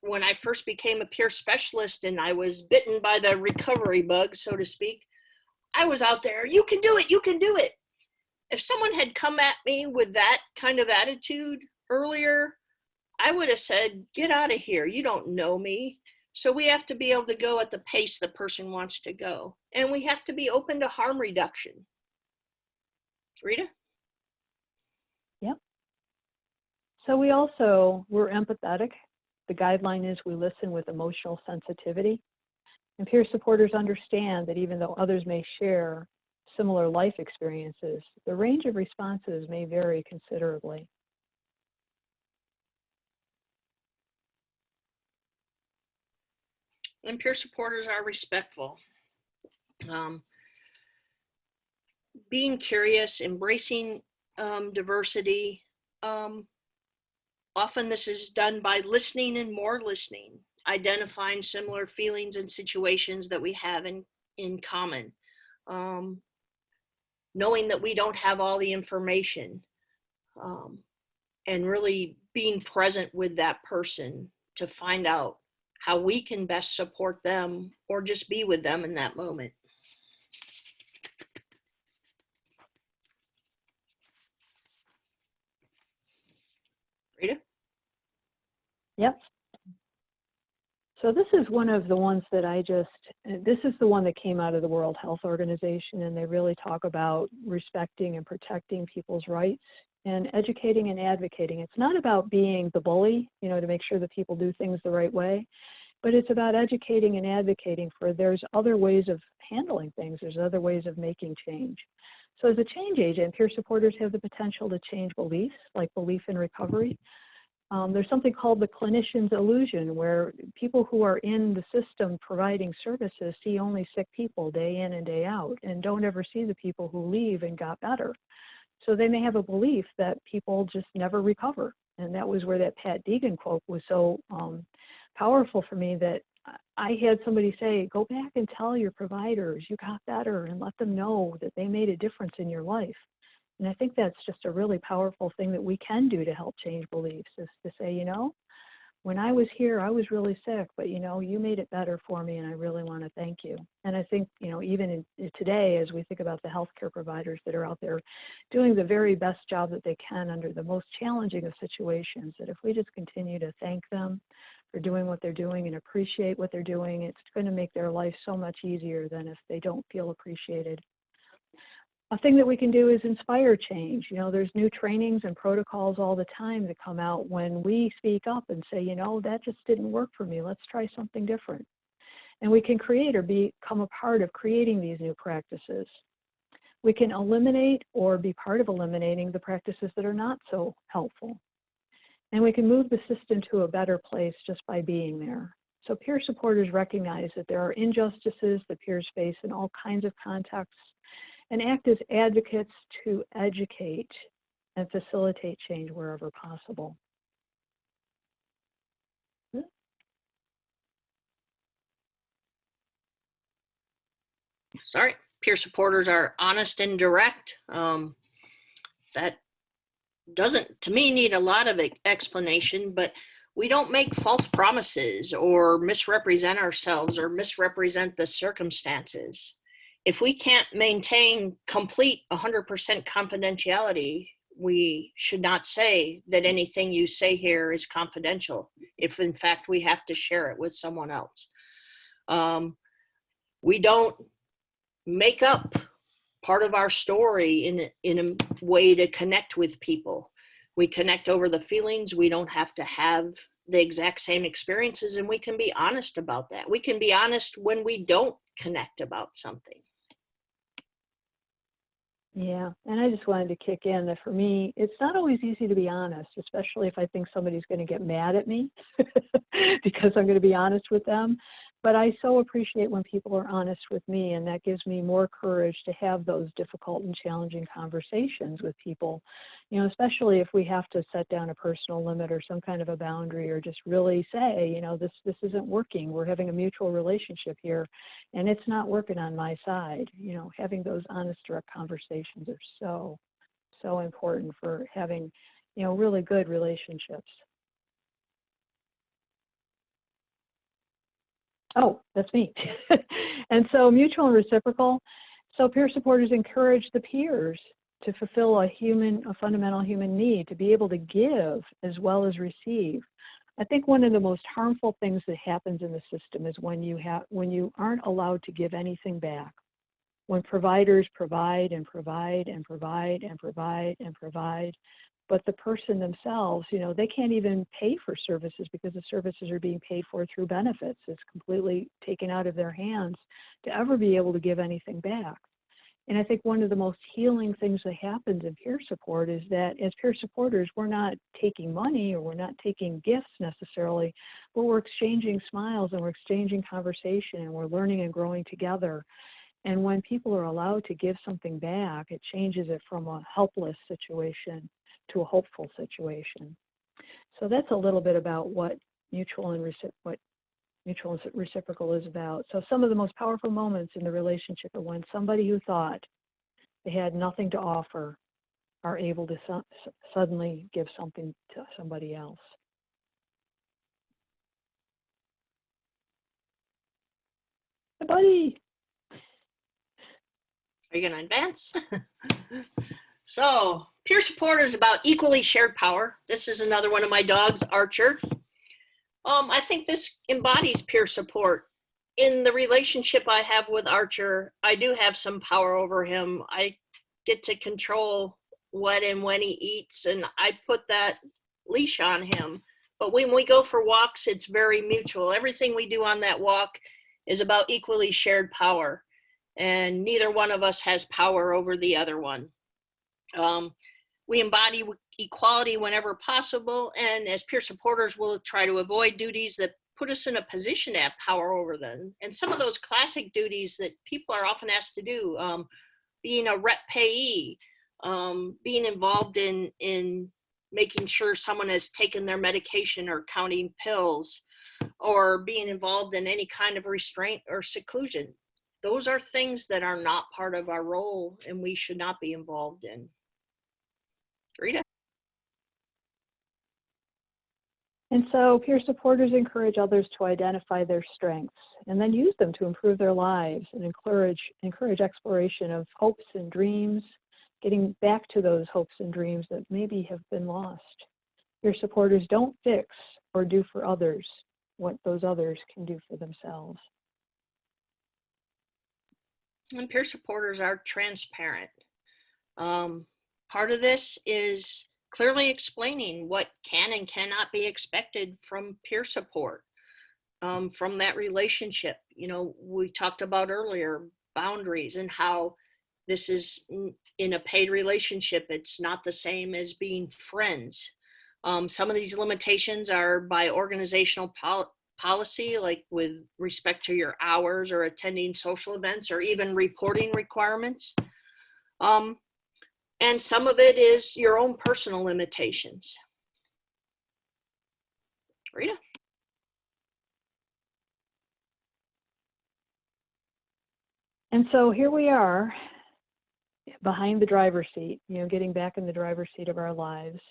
When I first became a peer specialist and I was bitten by the recovery bug, so to speak, I was out there, you can do it, you can do it. If someone had come at me with that kind of attitude earlier, I would have said, get out of here, you don't know me. So we have to be able to go at the pace the person wants to go. And we have to be open to harm reduction. Rita? Yep. So we're empathetic. The guideline is we listen with emotional sensitivity. And peer supporters understand that even though others may share similar life experiences, the range of responses may vary considerably. And peer supporters are respectful. Being curious, embracing diversity. Often this is done by listening and more listening, identifying similar feelings and situations that we have in common. Knowing that we don't have all the information, and really being present with that person to find out how we can best support them or just be with them in that moment. Rita? Yep. So this is one of the ones that this is the one that came out of the World Health Organization, and they really talk about respecting and protecting people's rights and educating and advocating. It's not about being the bully, to make sure that people do things the right way, but it's about educating and advocating for there's other ways of handling things. There's other ways of making change. So as a change agent, peer supporters have the potential to change beliefs, like belief in recovery. There's something called the clinician's illusion, where people who are in the system providing services see only sick people day in and day out and don't ever see the people who leave and got better. So they may have a belief that people just never recover. And that was where that Pat Deegan quote was so powerful for me, that I had somebody say, go back and tell your providers you got better and let them know that they made a difference in your life. And I think that's just a really powerful thing that we can do to help change beliefs, is to say, when I was here, I was really sick, but you made it better for me, and I really want to thank you. And I think, even in today, as we think about the healthcare providers that are out there doing the very best job that they can under the most challenging of situations, that if we just continue to thank them for doing what they're doing and appreciate what they're doing, it's going to make their life so much easier than if they don't feel appreciated. A thing that we can do is inspire change. There's new trainings and protocols all the time that come out when we speak up and say, that just didn't work for me. Let's try something different. And we can create or become a part of creating these new practices. We can eliminate or be part of eliminating the practices that are not so helpful. And we can move the system to a better place just by being there. So peer supporters recognize that there are injustices that peers face in all kinds of contexts, and act as advocates to educate and facilitate change wherever possible. Sorry, peer supporters are honest and direct. That doesn't, to me, need a lot of explanation, but we don't make false promises or misrepresent ourselves or misrepresent the circumstances. If we can't maintain complete 100% confidentiality, we should not say that anything you say here is confidential, if in fact we have to share it with someone else. We don't make up part of our story in a way to connect with people. We connect over the feelings. We don't have to have the exact same experiences, and we can be honest about that. We can be honest when we don't connect about something. Yeah, and I just wanted to kick in that for me, it's not always easy to be honest, especially if I think somebody's going to get mad at me because I'm going to be honest with them. But I so appreciate when people are honest with me, and that gives me more courage to have those difficult and challenging conversations with people, especially if we have to set down a personal limit or some kind of a boundary, or just really say, this isn't working. We're having a mutual relationship here, and it's not working on my side. Having those honest, direct conversations are so important for having, really good relationships. Oh, that's me. And so mutual and reciprocal. So peer supporters encourage the peers to fulfill a fundamental human need, to be able to give as well as receive. I think one of the most harmful things that happens in the system is when you aren't allowed to give anything back. When providers provide and provide and provide and provide and provide, but the person themselves, they can't even pay for services because the services are being paid for through benefits. It's completely taken out of their hands to ever be able to give anything back. And I think one of the most healing things that happens in peer support is that as peer supporters, we're not taking money or we're not taking gifts necessarily, but we're exchanging smiles and we're exchanging conversation and we're learning and growing together. And when people are allowed to give something back, it changes it from a helpless situation to a hopeful situation. So that's a little bit about what mutual and reciprocal is about. So some of the most powerful moments in the relationship are when somebody who thought they had nothing to offer are able to suddenly give something to somebody else. Hey, buddy. Are you going to advance? So Peer support is about equally shared power. This is another one of my dogs, Archer. I think this embodies peer support. In the relationship I have with Archer, I do have some power over him. I get to control what and when he eats, and I put that leash on him. But when we go for walks, it's very mutual. Everything we do on that walk is about equally shared power, and neither one of us has power over the other one. We embody equality whenever possible, and as peer supporters, we'll try to avoid duties that put us in a position to have power over them. And some of those classic duties that people are often asked to do, being a rep payee, being involved in making sure someone has taken their medication or counting pills, or being involved in any kind of restraint or seclusion. Those are things that are not part of our role and we should not be involved in. Rita? And so peer supporters encourage others to identify their strengths and then use them to improve their lives and encourage exploration of hopes and dreams, getting back to those hopes and dreams that maybe have been lost. Peer supporters don't fix or do for others what those others can do for themselves. And peer supporters are transparent. Part of this is clearly explaining what can and cannot be expected from peer support, from that relationship. You know, we talked about earlier boundaries and how this is in a paid relationship. It's not the same as being friends. Some of these limitations are by organizational policy, like with respect to your hours or attending social events or even reporting requirements. And some of it is your own personal limitations. Rita? And so here we are behind the driver's seat, you know, getting back in the driver's seat of our lives.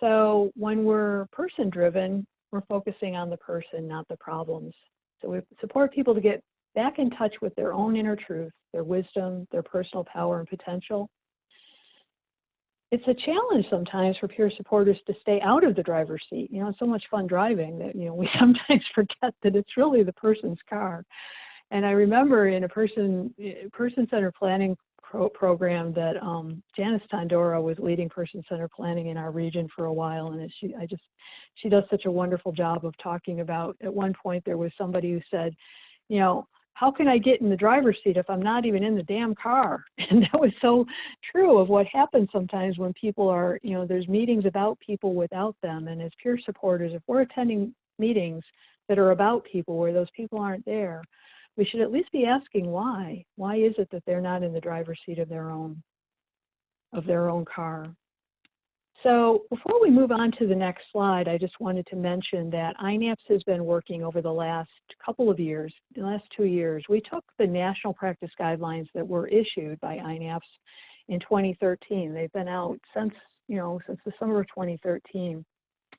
So when we're person-driven, we're focusing on the person, not the problems. So we support people to get back in touch with their own inner truth, their wisdom, their personal power and potential. It's a challenge sometimes for peer supporters to stay out of the driver's seat. You know, it's so much fun driving that, you know, we sometimes forget that it's really the person's car. And I remember in a person-centered planning program that Janice Tondora was leading person-centered planning in our region for a while, and she does such a wonderful job of talking about. At one point there was somebody who said, you know, how can I get in the driver's seat if I'm not even in the damn car? And that was so true of what happens sometimes when people are, you know, there's meetings about people without them. And as peer supporters, if we're attending meetings that are about people where those people aren't there, we should at least be asking why. Why is it that they're not in the driver's seat of their own car? So before we move on to the next slide, I just wanted to mention that INAPS has been working over the last couple of years, the last 2 years. We took the national practice guidelines that were issued by INAPS in 2013. They've been out since the summer of 2013.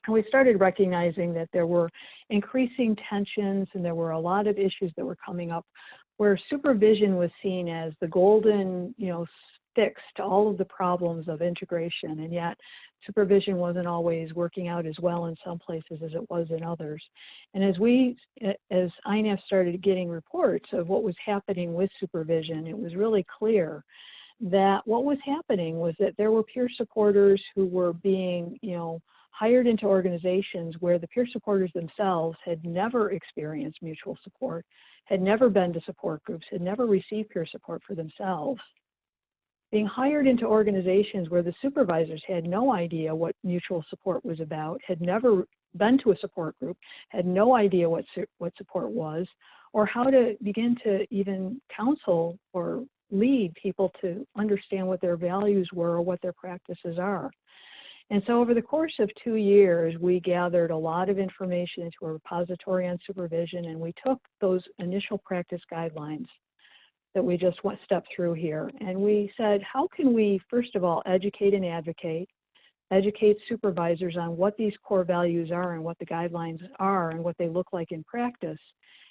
And we started recognizing that there were increasing tensions and there were a lot of issues that were coming up where supervision was seen as the golden, fix to all of the problems of integration. And yet supervision wasn't always working out as well in some places as it was in others. And as INAF started getting reports of what was happening with supervision, it was really clear that what was happening was that there were peer supporters who were being, hired into organizations where the peer supporters themselves had never experienced mutual support, had never been to support groups, had never received peer support for themselves. Being hired into organizations where the supervisors had no idea what mutual support was about, had never been to a support group, had no idea what support was, or how to begin to even counsel or lead people to understand what their values were or what their practices are. And so over the course of 2 years, we gathered a lot of information into a repository on supervision, and we took those initial practice guidelines that we just stepped through here. And we said, how can we, first of all, educate and educate supervisors on what these core values are and what the guidelines are and what they look like in practice,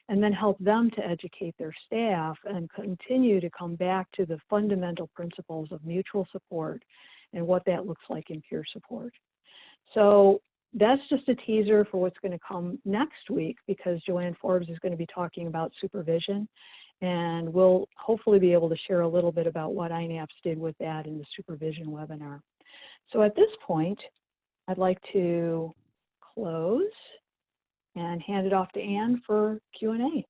and then help them to educate their staff and continue to come back to the fundamental principles of mutual support and what that looks like in peer support. So that's just a teaser for what's going to come next week, because Joanne Forbes is going to be talking about supervision, and we'll hopefully be able to share a little bit about what INAPS did with that in the supervision webinar. So at this point, I'd like to close and hand it off to Anne for Q&A.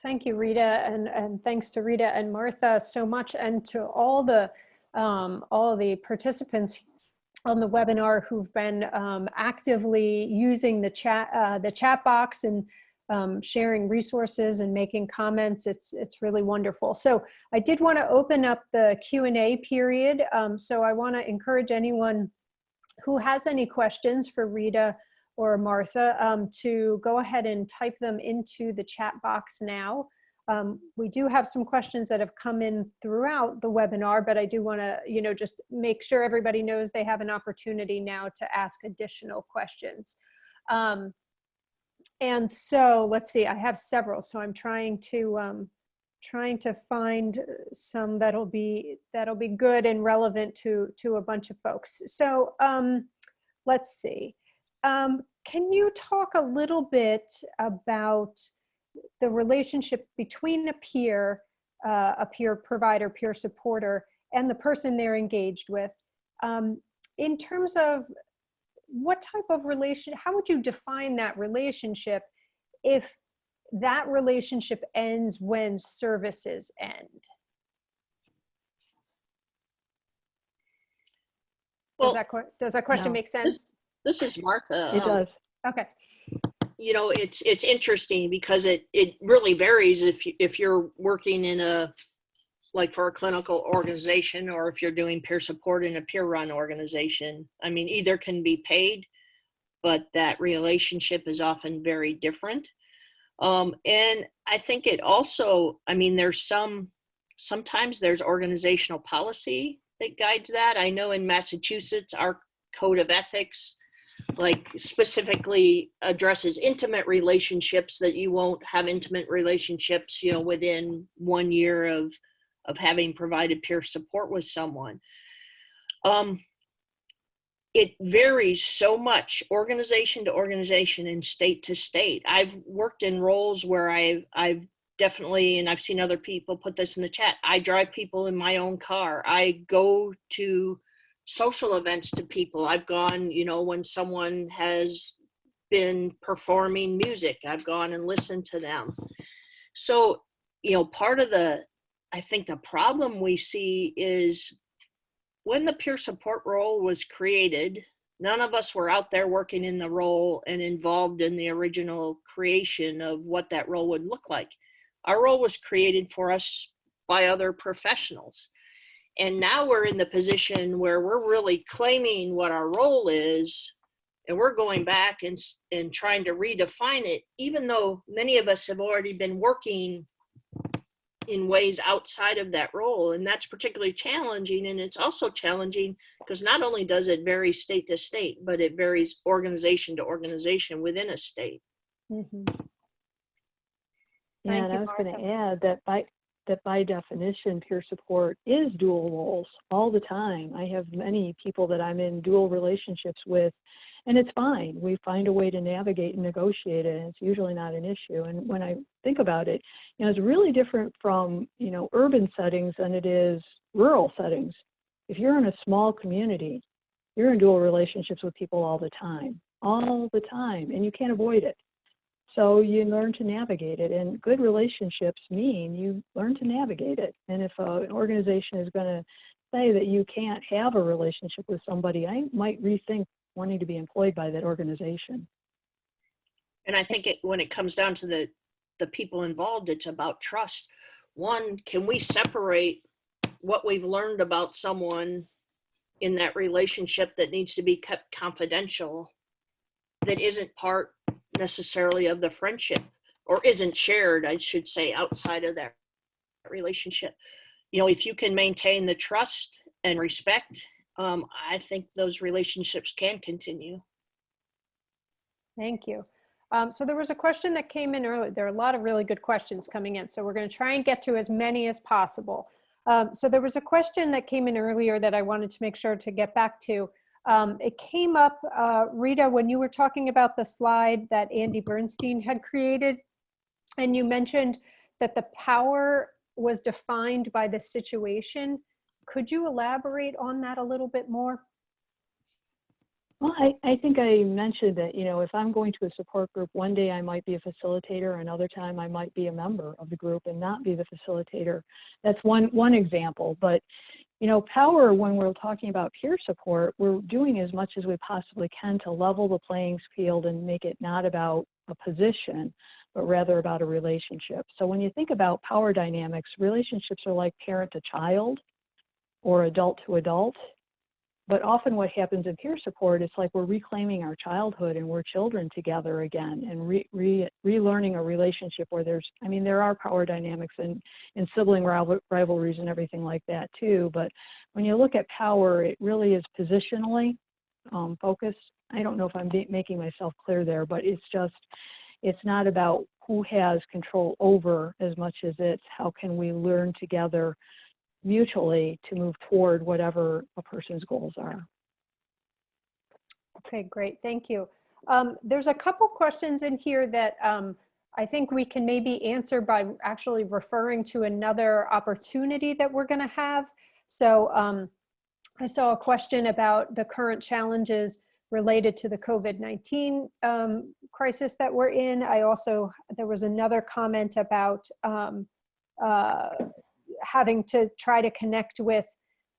Thank you, Rita, and thanks to Rita and Martha so much, and to all the participants on the webinar who've been actively using the chat box and sharing resources and making comments. It's really wonderful. So I did want to open up the Q&A period. So I want to encourage anyone who has any questions for Rita or Martha to go ahead and type them into the chat box now. We do have some questions that have come in throughout the webinar, but I do want to, just make sure everybody knows they have an opportunity now to ask additional questions. And so let's see, I have several, so I'm trying to find some that'll be good and relevant to a bunch of folks. So let's see. Can you talk a little bit about the relationship between a peer provider, peer supporter, and the person they're engaged with, in terms of what type of how would you define that relationship if that relationship ends when services end? Well, does that question make sense? This is Martha. It does. Okay. It's interesting because it really varies if you're working in for a clinical organization, or if you're doing peer support in a peer-run organization. I mean, either can be paid, but that relationship is often very different. And I think it also, sometimes there's organizational policy that guides that. I know in Massachusetts, our code of ethics specifically addresses intimate relationships, that you won't have intimate relationships, within 1 year of having provided peer support with someone. It varies so much, organization to organization and state to state. I've worked in roles where I've definitely, and I've seen other people put this in the chat, I drive people in my own car. I go to social events to people. I've gone, when someone has been performing music, I've gone and listened to them. So, part of I think the problem we see is when the peer support role was created, none of us were out there working in the role and involved in the original creation of what that role would look like. Our role was created for us by other professionals. And now we're in the position where we're really claiming what our role is, and we're going back and trying to redefine it, even though many of us have already been working in ways outside of that role. And that's particularly challenging. And it's also challenging because not only does it vary state to state, but it varies organization to organization within a state. Mm-hmm. Yeah, and I was going to add that by definition, peer support is dual roles all the time. I have many people that I'm in dual relationships with, and it's fine. We find a way to navigate and negotiate it, and it's usually not an issue. And when I think about it, it's really different from, urban settings than it is rural settings. If you're in a small community, you're in dual relationships with people all the time, and you can't avoid it. So you learn to navigate it, and good relationships mean you learn to navigate it. And if an organization is going to say that you can't have a relationship with somebody, I might rethink wanting to be employed by that organization. And I think when it comes down to the people involved, it's about trust. One, can we separate what we've learned about someone in that relationship that needs to be kept confidential, that isn't part necessarily of the friendship, or isn't shared, I should say, outside of that relationship? If you can maintain the trust and respect, I think those relationships can continue. Thank you. So there was a question that came in earlier. There are a lot of really good questions coming in, so we're going to try and get to as many as possible. So there was a question that came in earlier that I wanted to make sure to get back to. It came up, Rita, when you were talking about the slide that Andy Bernstein had created, and you mentioned that the power was defined by the situation. Could you elaborate on that a little bit more? Well, I think I mentioned that, you know, if I'm going to a support group, one day I might be a facilitator, another time I might be a member of the group and not be the facilitator. That's one example. But, you know, power, when we're talking about peer support, we're doing as much as we possibly can to level the playing field and make it not about a position, but rather about a relationship. So when you think about power dynamics, relationships are like parent to child or adult to adult. But often what happens in peer support, it's like we're reclaiming our childhood and we're children together again and relearning a relationship where there are power dynamics and sibling rivalries and everything like that too. But when you look at power, it really is positionally focused. I don't know if I'm making myself clear there, but it's not about who has control over as much as it's how can we learn together mutually to move toward whatever a person's goals are. Okay, great, thank you. There's a couple questions in here that I think we can maybe answer by actually referring to another opportunity that we're going to have. So I saw a question about the current challenges related to the COVID-19 crisis that we're in. There was another comment about having to try to connect with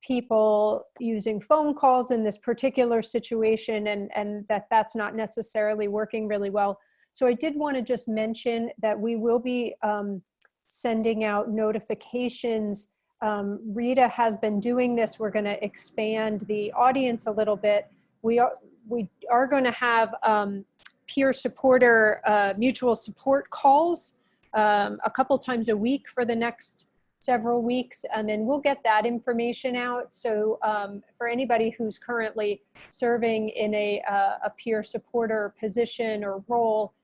people using phone calls in this particular situation, and that's not necessarily working really well. So I did want to just mention that we will be sending out notifications. Rita has been doing this. We're going to expand the audience a little bit. We are going to have peer supporter mutual support calls a couple times a week for the next several weeks, and then we'll get that information out. So for anybody who's currently serving in a peer supporter position or role,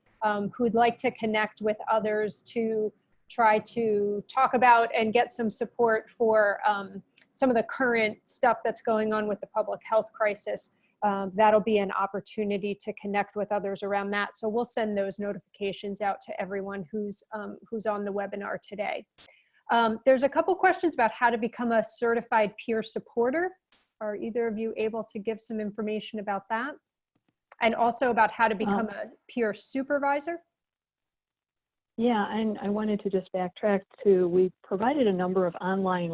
who'd like to connect with others to try to talk about and get some support for some of the current stuff that's going on with the public health crisis, that'll be an opportunity to connect with others around that. So we'll send those notifications out to everyone who's on the webinar today. There's a couple questions about how to become a certified peer supporter. Are either of you able to give some information about that? And also about how to become a peer supervisor? Yeah, and I wanted to just backtrack to, we provided a number of online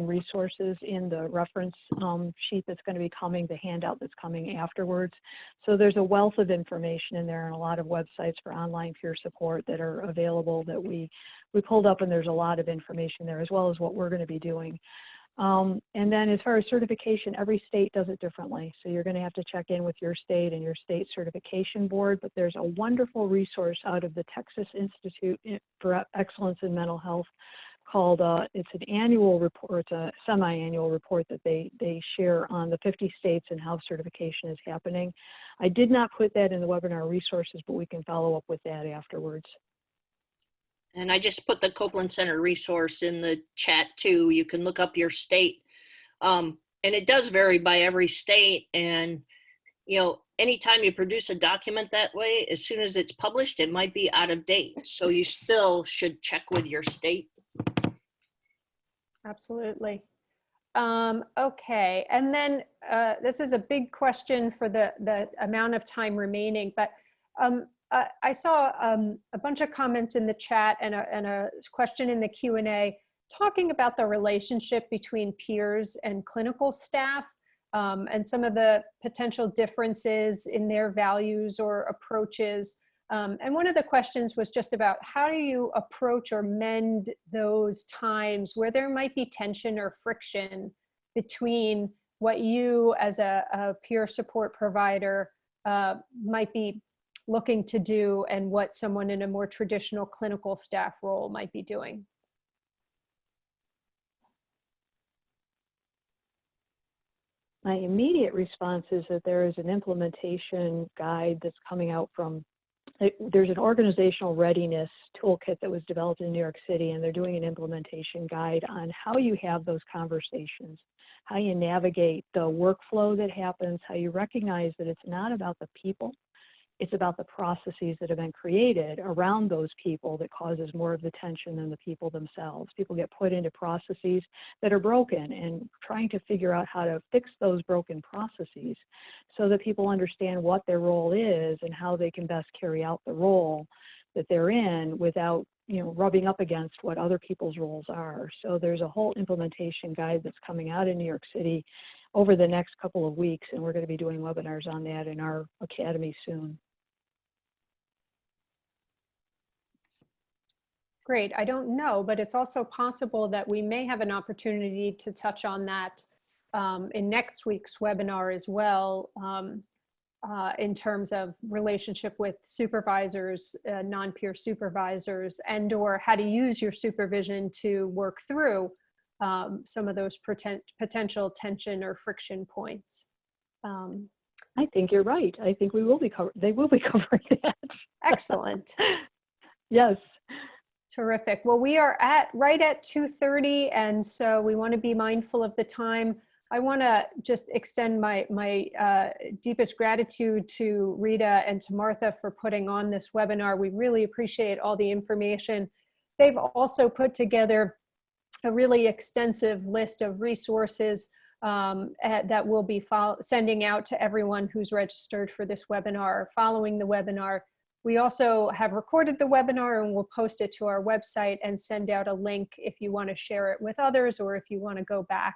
resources in the reference sheet that's going to be coming, the handout that's coming afterwards. So there's a wealth of information in there and a lot of websites for online peer support that are available that we pulled up, and there's a lot of information there as well as what we're going to be doing. And then as far as certification, every state does it differently. So you're going to have to check in with your state and your state certification board, but there's a wonderful resource out of the Texas Institute for Excellence in Mental Health called, it's an annual report, it's a semi-annual report that they share on the 50 states and how certification is happening. I did not put that in the webinar resources, but we can follow up with that afterwards. And I just put the Copeland Center resource in the chat too. You can look up your state. And it does vary by every state. And, you know, anytime you produce a document that way, as soon as it's published, it might be out of date. So you still should check with your state. Absolutely. Okay, and then this is a big question for the amount of time remaining, but I saw a bunch of comments in the chat and a question in the Q&A talking about the relationship between peers and clinical staff and some of the potential differences in their values or approaches. And one of the questions was just about how do you approach or mend those times where there might be tension or friction between what you as a peer support provider might be looking to do and what someone in a more traditional clinical staff role might be doing. My immediate response is that there is an implementation guide that's coming out from there's an organizational readiness toolkit that was developed in New York City, and they're doing an implementation guide on how you have those conversations, how you navigate the workflow that happens, how you recognize that it's not about the people, it's about the processes that have been created around those people that causes more of the tension than the people themselves. People get put into processes that are broken, and trying to figure out how to fix those broken processes so that people understand what their role is and how they can best carry out the role that they're in without, you know, rubbing up against what other people's roles are. So there's a whole implementation guide that's coming out in New York City over the next couple of weeks, and we're going to be doing webinars on that in our academy soon. Great. I don't know, but it's also possible that we may have an opportunity to touch on that in next week's webinar as well, in terms of relationship with supervisors, non-peer supervisors, and or how to use your supervision to work through some of those potential tension or friction points. I think you're right. I think they will be covering that. Excellent. Yes. Terrific. Well, we are right at 2:30, and so we want to be mindful of the time. I want to just extend my deepest gratitude to Rita and to Martha for putting on this webinar. We really appreciate all the information. They've also put together a really extensive list of resources that we'll be sending out to everyone who's registered for this webinar following the webinar. We also have recorded the webinar, and we'll post it to our website and send out a link if you want to share it with others or if you want to go back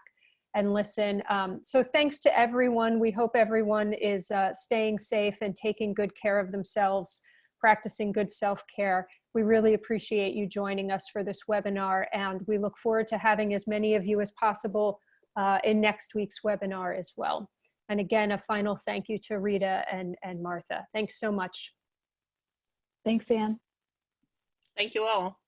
and listen. So thanks to everyone. We hope everyone is staying safe and taking good care of themselves, practicing good self-care. We really appreciate you joining us for this webinar, and we look forward to having as many of you as possible in next week's webinar as well. And again, a final thank you to Rita and Martha. Thanks so much. Thanks, Anne. Thank you all.